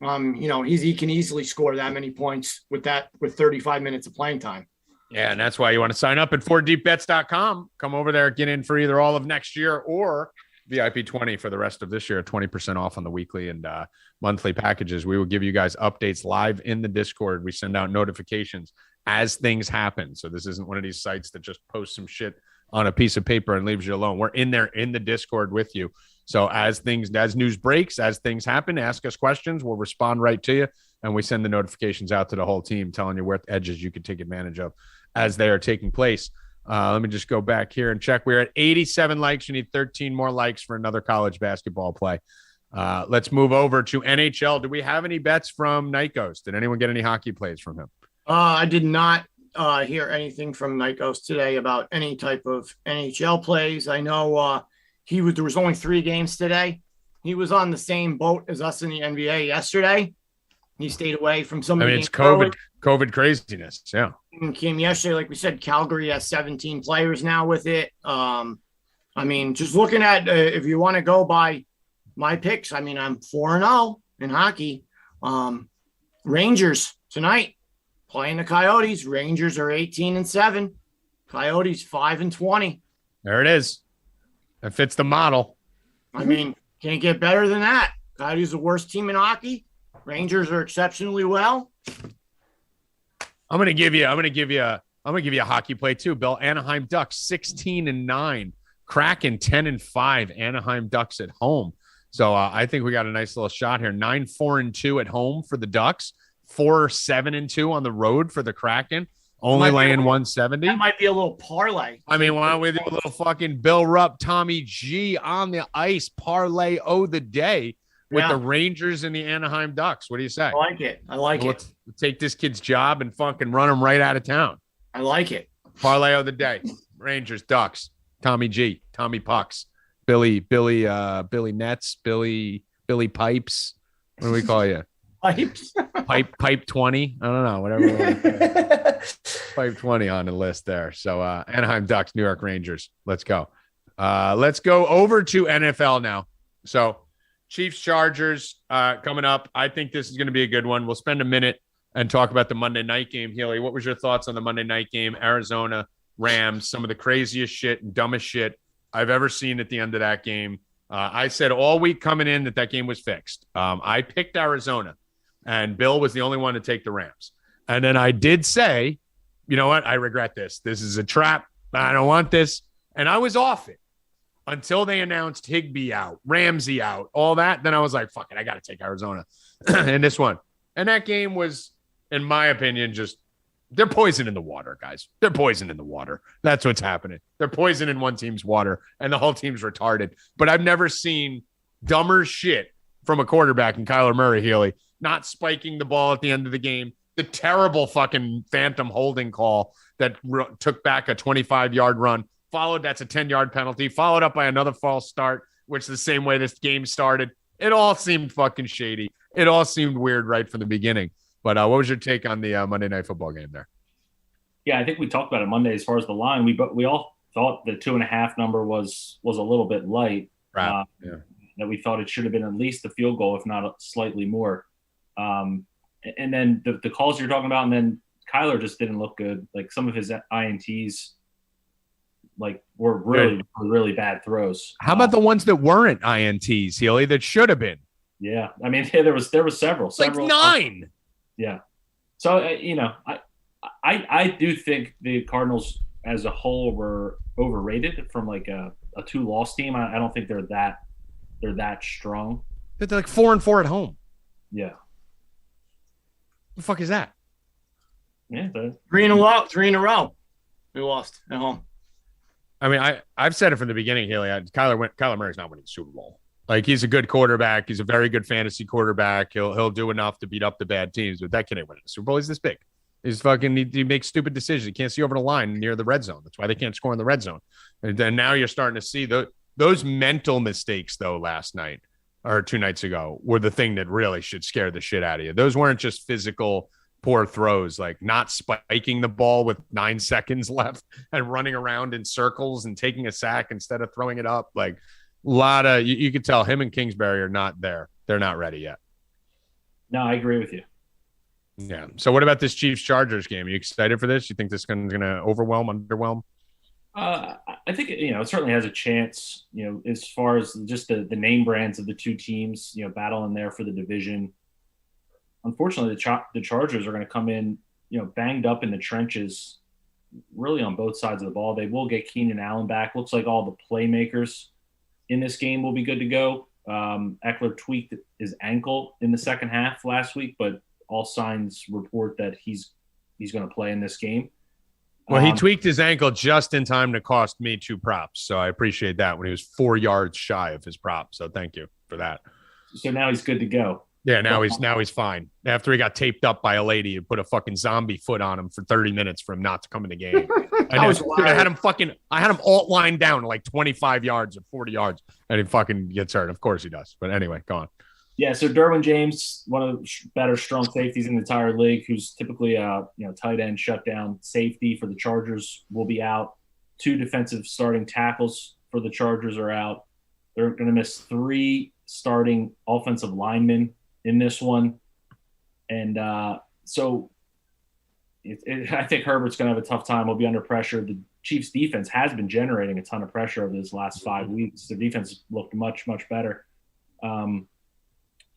He can easily score that many points with 35 minutes of playing time. Yeah, and that's why you want to sign up at 4deepbets.com. Come over there, get in for either all of next year or VIP 20 for the rest of this year, 20% off on the weekly and monthly packages. We will give you guys updates live in the Discord. We send out notifications as things happen. So this isn't one of these sites that just posts some shit on a piece of paper and leaves you alone. We're in there in the Discord with you. So as news breaks, as things happen, ask us questions. We'll respond right to you. And we send the notifications out to the whole team telling you what edges you can take advantage of as they are taking place. Let me just go back here and check. We're at 87 likes. You need 13 more likes for another college basketball play. Let's move over to NHL. Do we have any bets from Nikos? Did anyone get any hockey plays from him? I did not hear anything from Nikos today about any type of NHL plays. I know There was only 3 games today. He was on the same boat as us in the NBA yesterday. He stayed away from some of the it's COVID craziness. Yeah. And came yesterday, like we said, Calgary has 17 players now with it. Just looking at if you want to go by my picks, I'm 4-0 in hockey. Rangers tonight playing the Coyotes. Rangers are 18-7. Coyotes 5-20. There it is. That fits the model. Can't get better than that. Coyotes the worst team in hockey. Rangers are exceptionally well. I'm gonna give you a hockey play too, Bill. Anaheim Ducks 16-9, Kraken 10-5. Anaheim Ducks at home. So I think we got a nice little shot here. 9-4-2 at home for the Ducks. 4-7-2 on the road for the Kraken. Only laying 170. That might be a little parlay. Why don't we do a little fucking Bill Rupp, Tommy G on the ice parlay the day with the Rangers and the Anaheim Ducks? What do you say? I like it. Let's take this kid's job and fucking run him right out of town. I like it. Parlay of the day. Rangers, Ducks, Tommy G, Tommy Pucks, Billy Nets, Billy Pipes. What do we call you? Pipes. Pipe 20. I don't know. Whatever. Pipe 20 on the list there. So Anaheim Ducks, New York Rangers. Let's go. Let's go over to NFL now. So Chiefs, Chargers coming up. I think this is going to be a good one. We'll spend a minute and talk about the Monday night game. Healy, what was your thoughts on the Monday night game? Arizona, Rams, some of the craziest shit and dumbest shit I've ever seen at the end of that game. I said all week coming in that game was fixed. I picked Arizona, and Bill was the only one to take the Rams. And then I did say, you know what? I regret this. This is a trap. I don't want this. And I was off it until they announced Higbee out, Ramsey out, all that. Then I was like, fuck it, I got to take Arizona in this one. And that game was, in my opinion, just they're poisoning the water, guys. They're poisoning the water. That's what's happening. They're poisoning one team's water, and the whole team's retarded. But I've never seen dumber shit from a quarterback in Kyler Murray, Healy, not spiking the ball at the end of the game. The terrible fucking phantom holding call that took back a 25-yard run. That's a 10-yard penalty, followed up by another false start, which is the same way this game started. It all seemed fucking shady. It all seemed weird right from the beginning. But what was your take on the Monday Night Football game there? Yeah, I think we talked about it Monday as far as the line. We all thought the 2.5 number was a little bit light. Right. That we thought it should have been at least a field goal, if not slightly more. And then the calls you're talking about, and then Kyler just didn't look good. Like some of his INTs, were really, really bad throws. How about the ones that weren't INTs, Healy, that should have been? Yeah, there was several. Like 9. Yeah. So I do think the Cardinals as a whole were overrated from like a 2-loss team. I don't think they're that strong. They're like 4-4 at home. Yeah. The fuck is that? Yeah, 3 in a row. We lost at home. I've said it from the beginning, Haley. Kyler Murray's not winning the Super Bowl. Like, he's a good quarterback. He's a very good fantasy quarterback. He'll do enough to beat up the bad teams, but that kid ain't winning the Super Bowl. He's this big. He's he makes stupid decisions. He can't see over the line near the red zone. That's why they can't score in the red zone. And then now you're starting to see those mental mistakes, though, last night or 2 nights ago were the thing that really should scare the shit out of you. Those weren't just physical poor throws, like not spiking the ball with 9 seconds left and running around in circles and taking a sack instead of throwing it up. Like, a lot of you could tell him and Kingsbury are not there. They're not ready yet. No, I agree with you. Yeah. So what about this Chiefs-Chargers game? Are you excited for this? You think this is going to underwhelm? I think it certainly has a chance. As far as just the name brands of the two teams, battling there for the division. Unfortunately, the Chargers are going to come in, banged up in the trenches, really on both sides of the ball. They will get Keenan Allen back. Looks like all the playmakers in this game will be good to go. Eckler tweaked his ankle in the second half last week, but all signs report that he's going to play in this game. Well, he tweaked his ankle just in time to cost me 2 props. So I appreciate that when he was 4 yards shy of his prop. So thank you for that. So now he's good to go. Yeah, now he's fine. After he got taped up by a lady and put a fucking zombie foot on him for 30 minutes for him not to come in the game. I had him alt line down like 25 yards or 40 yards, and he fucking gets hurt. Of course he does. But anyway, go on. Yeah, so Derwin James, one of the better strong safeties in the entire league, who's typically a tight end shutdown safety for the Chargers, will be out. 2 defensive starting tackles for the Chargers are out. They're going to miss 3 starting offensive linemen in this one. And so I think Herbert's going to have a tough time. He'll be under pressure. The Chiefs defense has been generating a ton of pressure over these last 5 weeks. Their defense looked much, much better.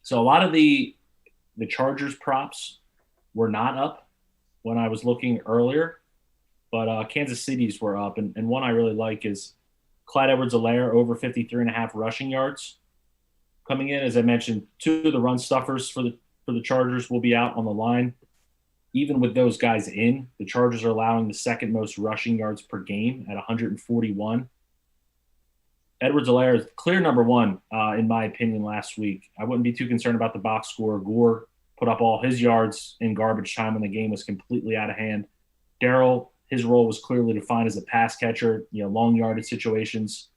So a lot of the Chargers props were not up when I was looking earlier, but Kansas City's were up. And one I really like is Clyde Edwards-Helaire over 53.5 rushing yards. Coming in, as I mentioned, 2 of the run stuffers for the Chargers will be out on the line. Even with those guys in, the Chargers are allowing the second most rushing yards per game at 141. Edwards-Helaire is clear number 1, in my opinion, last week. I wouldn't be too concerned about the box score. Gore put up all his yards in garbage time when the game was completely out of hand. Darrell, his role was clearly defined as a pass catcher, long yardage situations.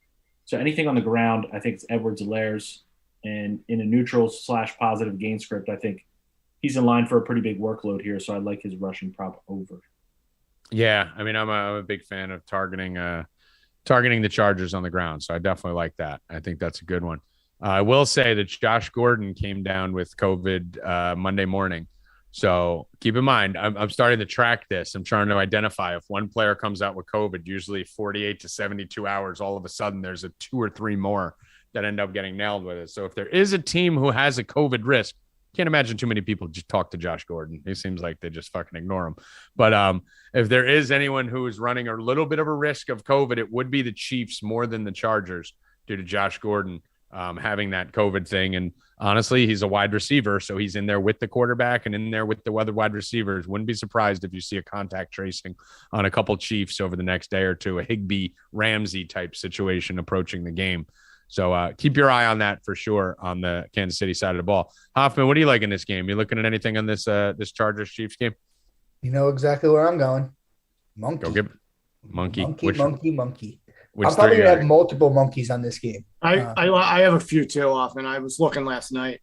So anything on the ground, I think it's Edwards-Helaire's. And in a neutral/positive game script, I think he's in line for a pretty big workload here. So I like his rushing prop over. Yeah, I mean, I'm a big fan of targeting the Chargers on the ground. So I definitely like that. I think that's a good one. I will say that Josh Gordon came down with COVID Monday morning. So keep in mind, I'm starting to track this. I'm trying to identify if one player comes out with COVID, usually 48 to 72 hours, all of a sudden there's 2 or 3 more that end up getting nailed with it. So if there is a team who has a COVID risk, can't imagine too many people just talk to Josh Gordon. He seems like they just fucking ignore him. But if there is anyone who is running a little bit of a risk of COVID, it would be the Chiefs more than the Chargers due to Josh Gordon having that COVID thing. And honestly, he's a wide receiver, so he's in there with the quarterback and in there with the other wide receivers. Wouldn't be surprised if you see a contact tracing on a couple Chiefs over the next day or two, a Higbee-Ramsey type situation approaching the game. So keep your eye on that for sure on the Kansas City side of the ball. Hoffman, what do you like in this game? You looking at anything on this Chargers-Chiefs game? You know exactly where I'm going. Monkey. Go give monkey. Monkey. I'm probably gonna have multiple monkeys on this game. I have a few too, Hoffman. I was looking last night.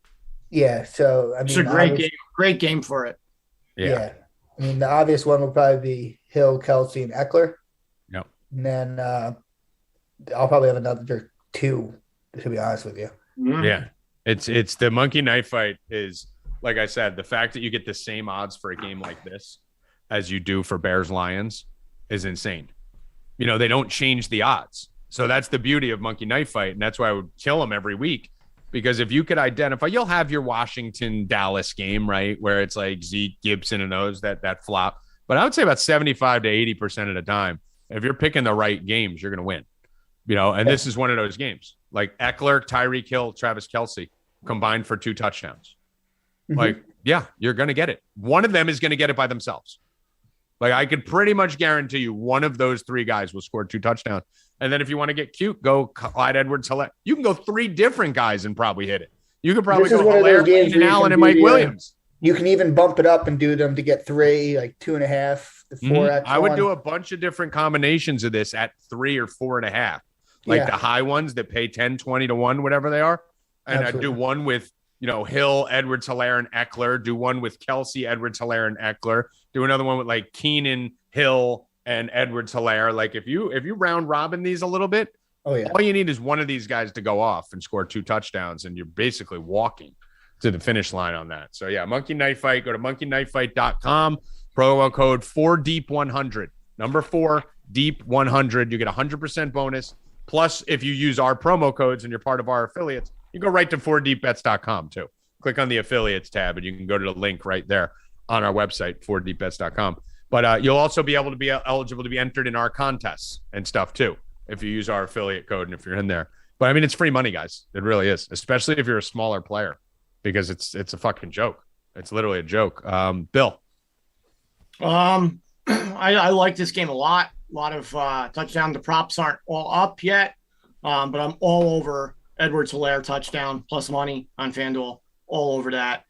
Yeah, so I mean, it's a great game. Great game for it. Yeah. I mean, the obvious one would probably be Hill, Kelsey, and Eckler. Yep. And then I'll probably have another 2, to be honest with you. Yeah. It's the monkey knife fight is, like I said, the fact that you get the same odds for a game like this as you do for Bears Lions is insane. They don't change the odds. So that's the beauty of monkey knife fight. And that's why I would kill them every week, because if you could identify, you'll have your Washington Dallas game, right? Where it's like Zeke, Gibson, and those that flop. But I would say about 75 to 80% of the time, if you're picking the right games, you're going to win. And this is one of those games. Like Eckler, Tyreek Hill, Travis Kelce combined for 2 touchdowns. Mm-hmm. Like, yeah, you're going to get it. One of them is going to get it by themselves. Like, I could pretty much guarantee you one of those 3 guys will score 2 touchdowns. And then if you want to get cute, go Clyde Edwards-Helaire. You can go 3 different guys and probably hit it. You could probably go Helaire, Keenan Allen, and Mike Williams. You can even bump it up and do them to get 3, like 2.5 to 4x. I would do a bunch of different combinations of this at 3 or 4.5. Like the high ones that pay 10, 20 to 1, whatever they are. And I'd do one with, Hill, Edwards-Helaire, and Eckler. Do one with Kelsey, Edwards-Helaire, and Eckler. Do another one with like Keenan, Hill, and Edwards-Helaire. Like if you round robin these a little bit, all you need is one of these guys to go off and score 2 touchdowns, and you're basically walking to the finish line on that. So yeah, Monkey Knife Fight. Go to monkeyknifefight.com. Promo code 4DEEP100. Number 4DEEP100. You get 100% bonus. Plus, if you use our promo codes and you're part of our affiliates, you go right to 4deepbets.com too. Click on the affiliates tab and you can go to the link right there on our website, 4deepbets.com. But you'll also be able to be eligible to be entered in our contests and stuff too, if you use our affiliate code and if you're in there. But I mean, it's free money, guys. It really is, especially if you're a smaller player, because it's a fucking joke. It's literally a joke. Bill. I like this game a lot. A lot of touchdown. The props aren't all up yet, but I'm all over Edwards-Helaire touchdown plus money on FanDuel. all over that.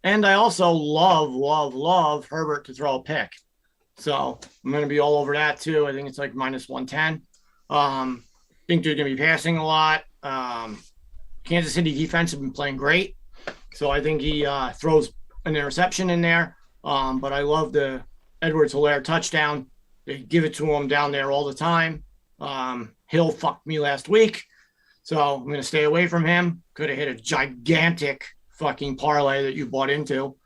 And I also love Herbert to throw a pick. So I'm going to be all over that too. I think it's like minus 110. Think they're going to be passing a lot. Kansas City defense have been playing great. So I think he throws an interception in there. But I love the Edwards-Helaire touchdown. They give it to him down there all the time. Hill fucked me last week. So I'm going to stay away from him. Could have hit a gigantic fucking parlay that you bought into.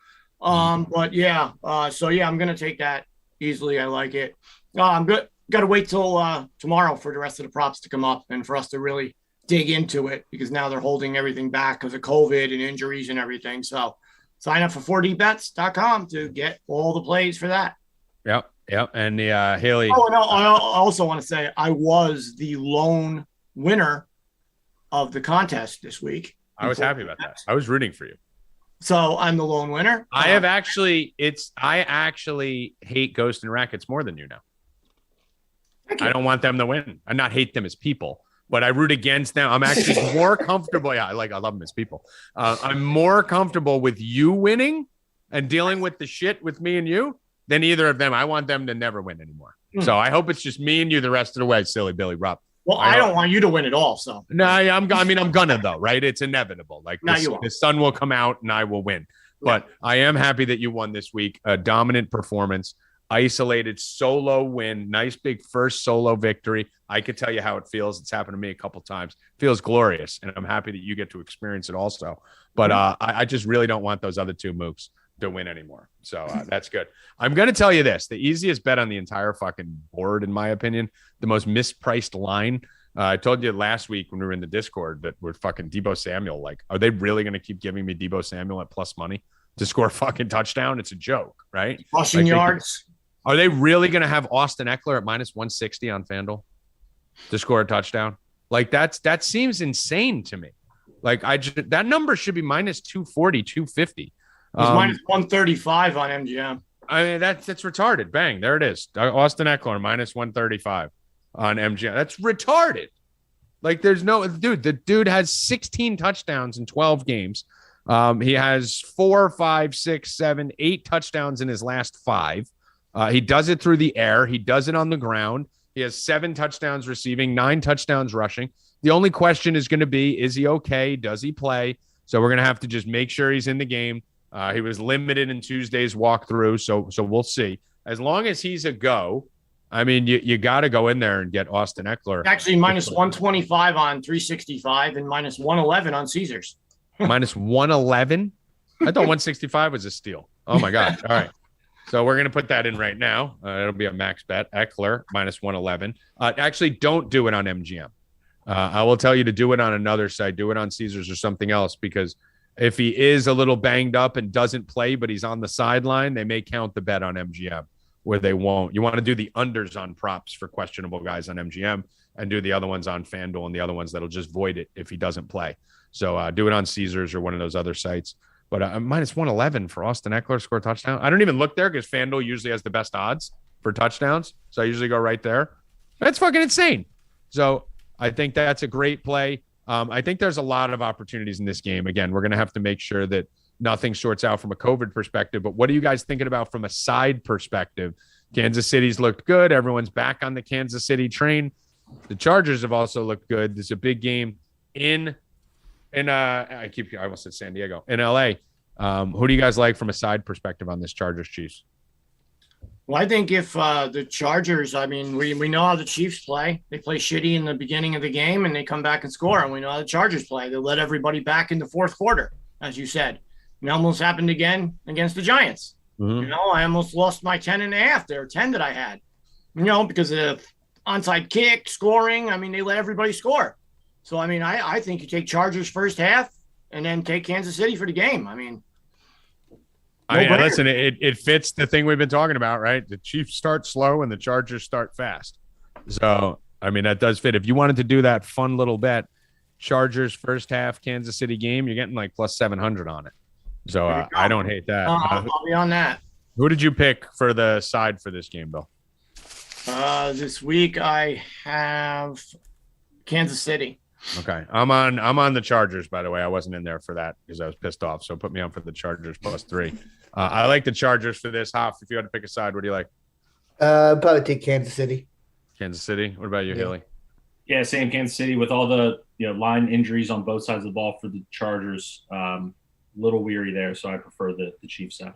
But yeah, so yeah, I'm going to take that easily. I like it. I'm good. Got to wait till tomorrow for the rest of the props to come up and for us to really dig into it, because now they're holding everything back because of COVID and injuries and everything. So sign up for 4dbets.com to get all the plays for that. Yep. And the Haley. Oh, no, I also want to say I was the lone winner of the contest this week. I was happy about that. I was rooting for you. So I'm the lone winner. I actually hate Ghost and Rackets more than you now. I don't want them to win. I not hate them as people, but I root against them. I'm actually more comfortable. Yeah, I love them as people. I'm more comfortable with you winning and dealing with the shit with me and you than either of them. I want them to never win anymore. So I hope it's just me and you the rest of the way, silly Billy Rob. Well, I don't want you to win at all. So no, I'm gonna though, right? It's inevitable. Like the sun will come out and I will win. But I am happy that you won this week. A dominant performance, isolated solo win, nice big first solo victory. I could tell you how it feels. It's happened to me a couple times. It feels glorious, and I'm happy that you get to experience it also. But I just really don't want those other two mooks to win anymore. So that's good. I'm going to tell you this. The easiest bet on the entire fucking board, in my opinion, the most mispriced line. I told you last week when we were in the Discord that we're fucking Deebo Samuel. Like, are they really going to keep giving me Deebo Samuel at plus money to score a fucking touchdown? It's a joke, right? Rushing yards. Are they really going to have Austin Eckler at minus 160 on FanDuel to score a touchdown? Like that seems insane to me. Like that number should be minus 240, 250. It's minus 135 on MGM. I mean, that's retarded. Bang. There it is. Austin Eckler, minus 135 on MGM. That's retarded. Like there's no dude. The dude has 16 touchdowns in 12 games. He has 4, 5, 6, 7, 8 touchdowns in his last 5. He does it through the air. He does it on the ground. He has 7 touchdowns receiving, 9 touchdowns rushing. The only question is going to be, is he okay? Does he play? So we're going to have to just make sure he's in the game. He was limited in Tuesday's walkthrough, so we'll see. As long as he's a go, I mean, you got to go in there and get Austin Eckler. Actually, minus 125 on 365 and minus 111 on Caesars. Minus 111? I thought 165 was a steal. Oh, my God. All right. So we're going to put that in right now. It'll be a max bet. Eckler, minus 111. Actually, don't do it on MGM. I will tell you to do it on another site. Do it on Caesars or something else, because if he is a little banged up and doesn't play, but he's on the sideline, they may count the bet on MGM where they won't. You want to do the unders on props for questionable guys on MGM and do the other ones on FanDuel and the other ones that'll just void it if he doesn't play. So do it on Caesars or one of those other sites. But minus 111 for Austin Eckler score a touchdown. I don't even look there because FanDuel usually has the best odds for touchdowns. So I usually go right there. That's fucking insane. So I think that's a great play. I think there's a lot of opportunities in this game. Again, we're going to have to make sure that nothing sorts out from a COVID perspective. But what are you guys thinking about from a side perspective? Kansas City's looked good. Everyone's back on the Kansas City train. The Chargers have also looked good. There's a big game in I almost said San Diego, in LA. Who do you guys like from a side perspective on this Chargers Chiefs? Well, I think if the Chargers, I mean, we know how the Chiefs play. They play shitty in the beginning of the game and they come back and score. And we know how the Chargers play. They let everybody back in the fourth quarter, as you said. And it almost happened again against the Giants. Mm-hmm. You know, I almost lost my 10.5 there, 10 that I had, you know, because of onside kick, scoring. I mean, they let everybody score. So, I mean, I think you take Chargers first half and then take Kansas City for the game. I mean, listen, it fits the thing we've been talking about, right? The Chiefs start slow and the Chargers start fast. So, I mean, that does fit. If you wanted to do that fun little bet, Chargers first half Kansas City game, you're getting like plus 700 on it. So I don't hate that. I'll be on that. Who did you pick for the side for this game, Bill? This week I have Kansas City. Okay. I'm on the Chargers, by the way. I wasn't in there for that because I was pissed off. So put me on for the Chargers +3. I like the Chargers for this. Hoff, if you had to pick a side, what do you like? Probably take Kansas City. Kansas City. What about you, Haley? Yeah, same Kansas City with all the line injuries on both sides of the ball for the Chargers. Little weary there, so I prefer the Chiefs side.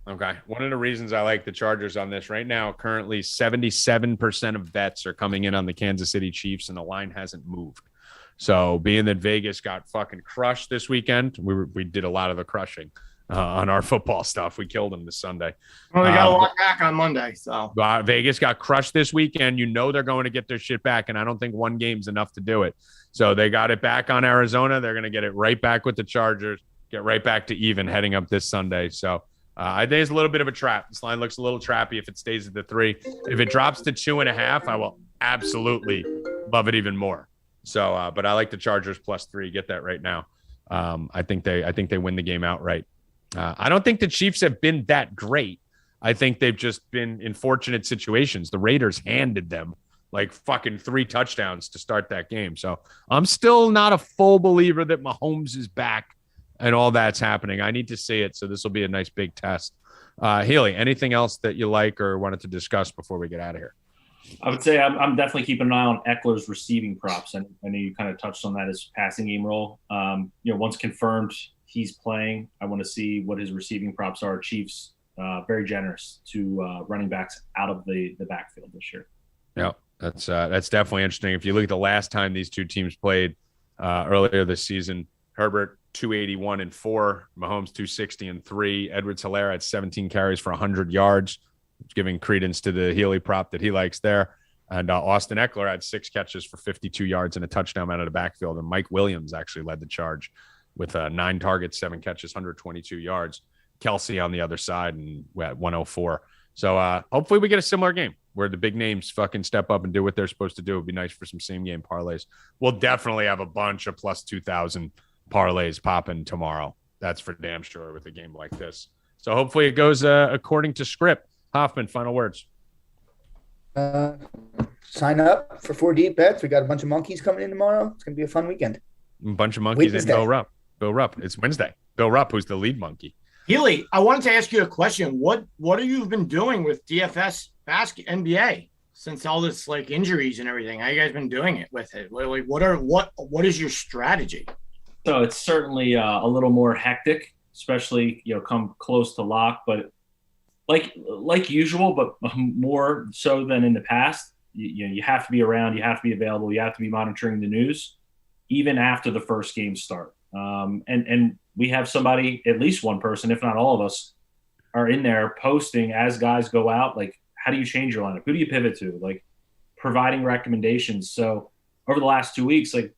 Okay. One of the reasons I like the Chargers on this right now, currently 77% of bets are coming in on the Kansas City Chiefs, and the line hasn't moved. So being that Vegas got fucking crushed this weekend, we did a lot of the crushing on our football stuff. We killed them this Sunday. Well, they got a lot back on Monday. So Vegas got crushed this weekend. They're going to get their shit back, and I don't think one game's enough to do it. So they got it back on Arizona. They're going to get it right back with the Chargers, get right back to even heading up this Sunday. So I think it's a little bit of a trap. This line looks a little trappy if it stays at the 3. If it drops to 2.5, I will absolutely love it even more. So, but I like the Chargers +3. Get that right now. I think they win the game outright. I don't think the Chiefs have been that great. I think they've just been in fortunate situations. The Raiders handed them like fucking 3 touchdowns to start that game. So I'm still not a full believer that Mahomes is back and all that's happening. I need to see it. So this will be a nice big test. Healy, anything else that you like or wanted to discuss before we get out of here? I would say I'm definitely keeping an eye on Eckler's receiving props. And I know you kind of touched on that as passing game role. Once confirmed he's playing, I want to see what his receiving props are. Chiefs very generous to running backs out of the backfield this year. Yeah, that's definitely interesting. If you look at the last time these two teams played earlier this season, Herbert 281 and 4, Mahomes 260 and 3, Edwards-Helaire had 17 carries for 100 yards. Giving credence to the Healy prop that he likes there. And Austin Eckler had 6 catches for 52 yards and a touchdown out of the backfield. And Mike Williams actually led the charge with 9 targets, 7 catches, 122 yards. Kelsey on the other side and at 104. So hopefully we get a similar game where the big names fucking step up and do what they're supposed to do. It'd be nice for some same game parlays. We'll definitely have a bunch of +2,000 parlays popping tomorrow. That's for damn sure with a game like this. So hopefully it goes according to script. Hoffman, final words. Sign up for 4 deep bets. We got a bunch of monkeys coming in tomorrow. It's going to be a fun weekend. A bunch of monkeys and Bill Rupp. Bill Rupp. It's Wednesday. Bill Rupp, who's the lead monkey. Healy, I wanted to ask you a question. What have you been doing with DFS NBA since all this like injuries and everything? How you guys been doing it with it? Like, what is your strategy? So it's certainly a little more hectic, especially come close to lock, but like usual, but more so than in the past. You have to be around, you have to be available, you have to be monitoring the news, even after the first game start. And we have somebody, at least one person, if not all of us, are in there posting as guys go out. Like, how do you change your lineup? Who do you pivot to? Like, providing recommendations. So over the last 2 weeks, like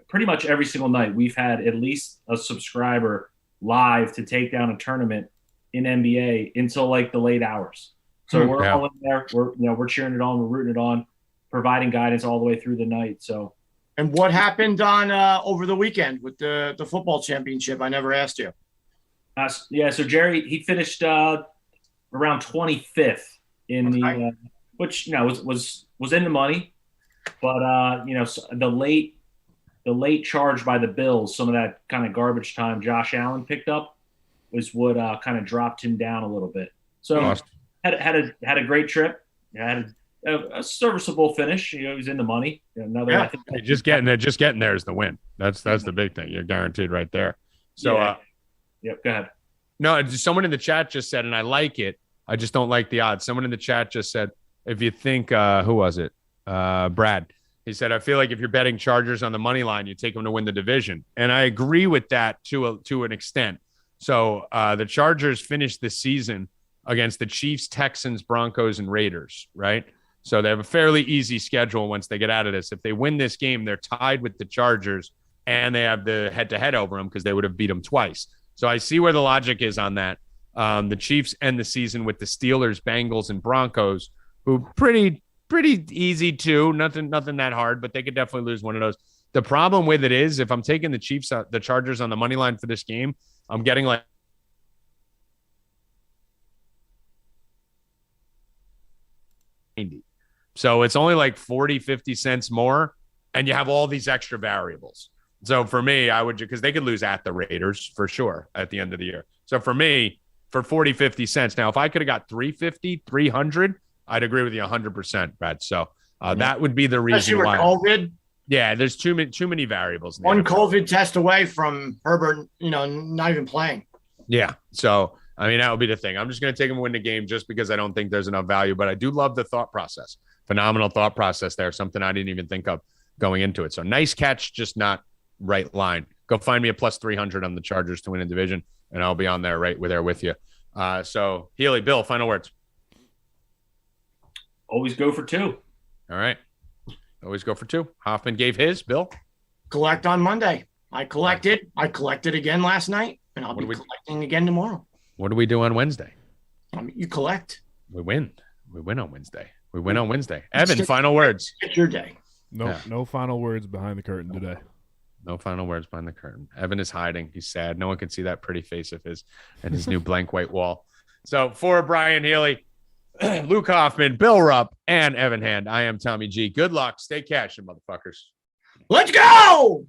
pretty much every single night, we've had at least a subscriber live to take down a tournament in NBA until like the late hours. So we're all in there. We're cheering it on. We're rooting it on, providing guidance all the way through the night. So, and what happened on over the weekend with the football championship? I never asked you. So Jerry, he finished around 25th in the which was in the money, but the late charge by the Bills, some of that kind of garbage time Josh Allen picked up, was what kind of dropped him down a little bit. So had a great trip. Had a serviceable finish. He was in the money. I think just getting there is the win. That's the big thing. You're guaranteed right there. So go ahead. No, someone in the chat just said, and I like it. I just don't like the odds. Someone in the chat just said, if you think who was it? Brad. He said, I feel like if you're betting Chargers on the money line, you take them to win the division. And I agree with that to an extent. So the Chargers finished the season against the Chiefs, Texans, Broncos, and Raiders, right? So they have a fairly easy schedule once they get out of this. If they win this game, they're tied with the Chargers, and they have the head-to-head over them because they would have beat them twice. So I see where the logic is on that. The Chiefs end the season with the Steelers, Bengals, and Broncos, who pretty easy too. Nothing that hard, but they could definitely lose one of those. The problem with it is if I'm taking the Chargers on the money line for this game, I'm getting like $90. So it's only like 40, 50 cents more. and you have all these extra variables. So for me, I would, because they could lose at the Raiders for sure at the end of the year. So for me, for 40, 50 cents. Now, if I could have got 350, 300, I'd agree with you 100%, Brad. So that would be the reason why. COVID. Yeah, there's too many variables. One COVID test away from Herbert, not even playing. Yeah. So, I mean, that would be the thing. I'm just going to take him to win the game just because I don't think there's enough value, but I do love the thought process. Phenomenal thought process there. Something I didn't even think of going into it. So nice catch, just not right line. Go find me a plus 300 on the Chargers to win a division, and I'll be on there with you. So Healy, Bill, final words. Always go for 2. All right. Always go for 2. Hoffman gave his. Bill? Collect on Monday. I collected again last night, and I'll be collecting again tomorrow. What do we do on Wednesday? You collect. We win. We win on Wednesday. Evan, final words. It's your day. No final words behind the curtain today. No final words behind the curtain. Evan is hiding. He's sad. No one can see that pretty face of his and his new blank white wall. So for Brian Healy, Luke Hoffman, Bill Rupp, and Evan Hand, I am Tommy G. Good luck. Stay cashin', motherfuckers. Let's go!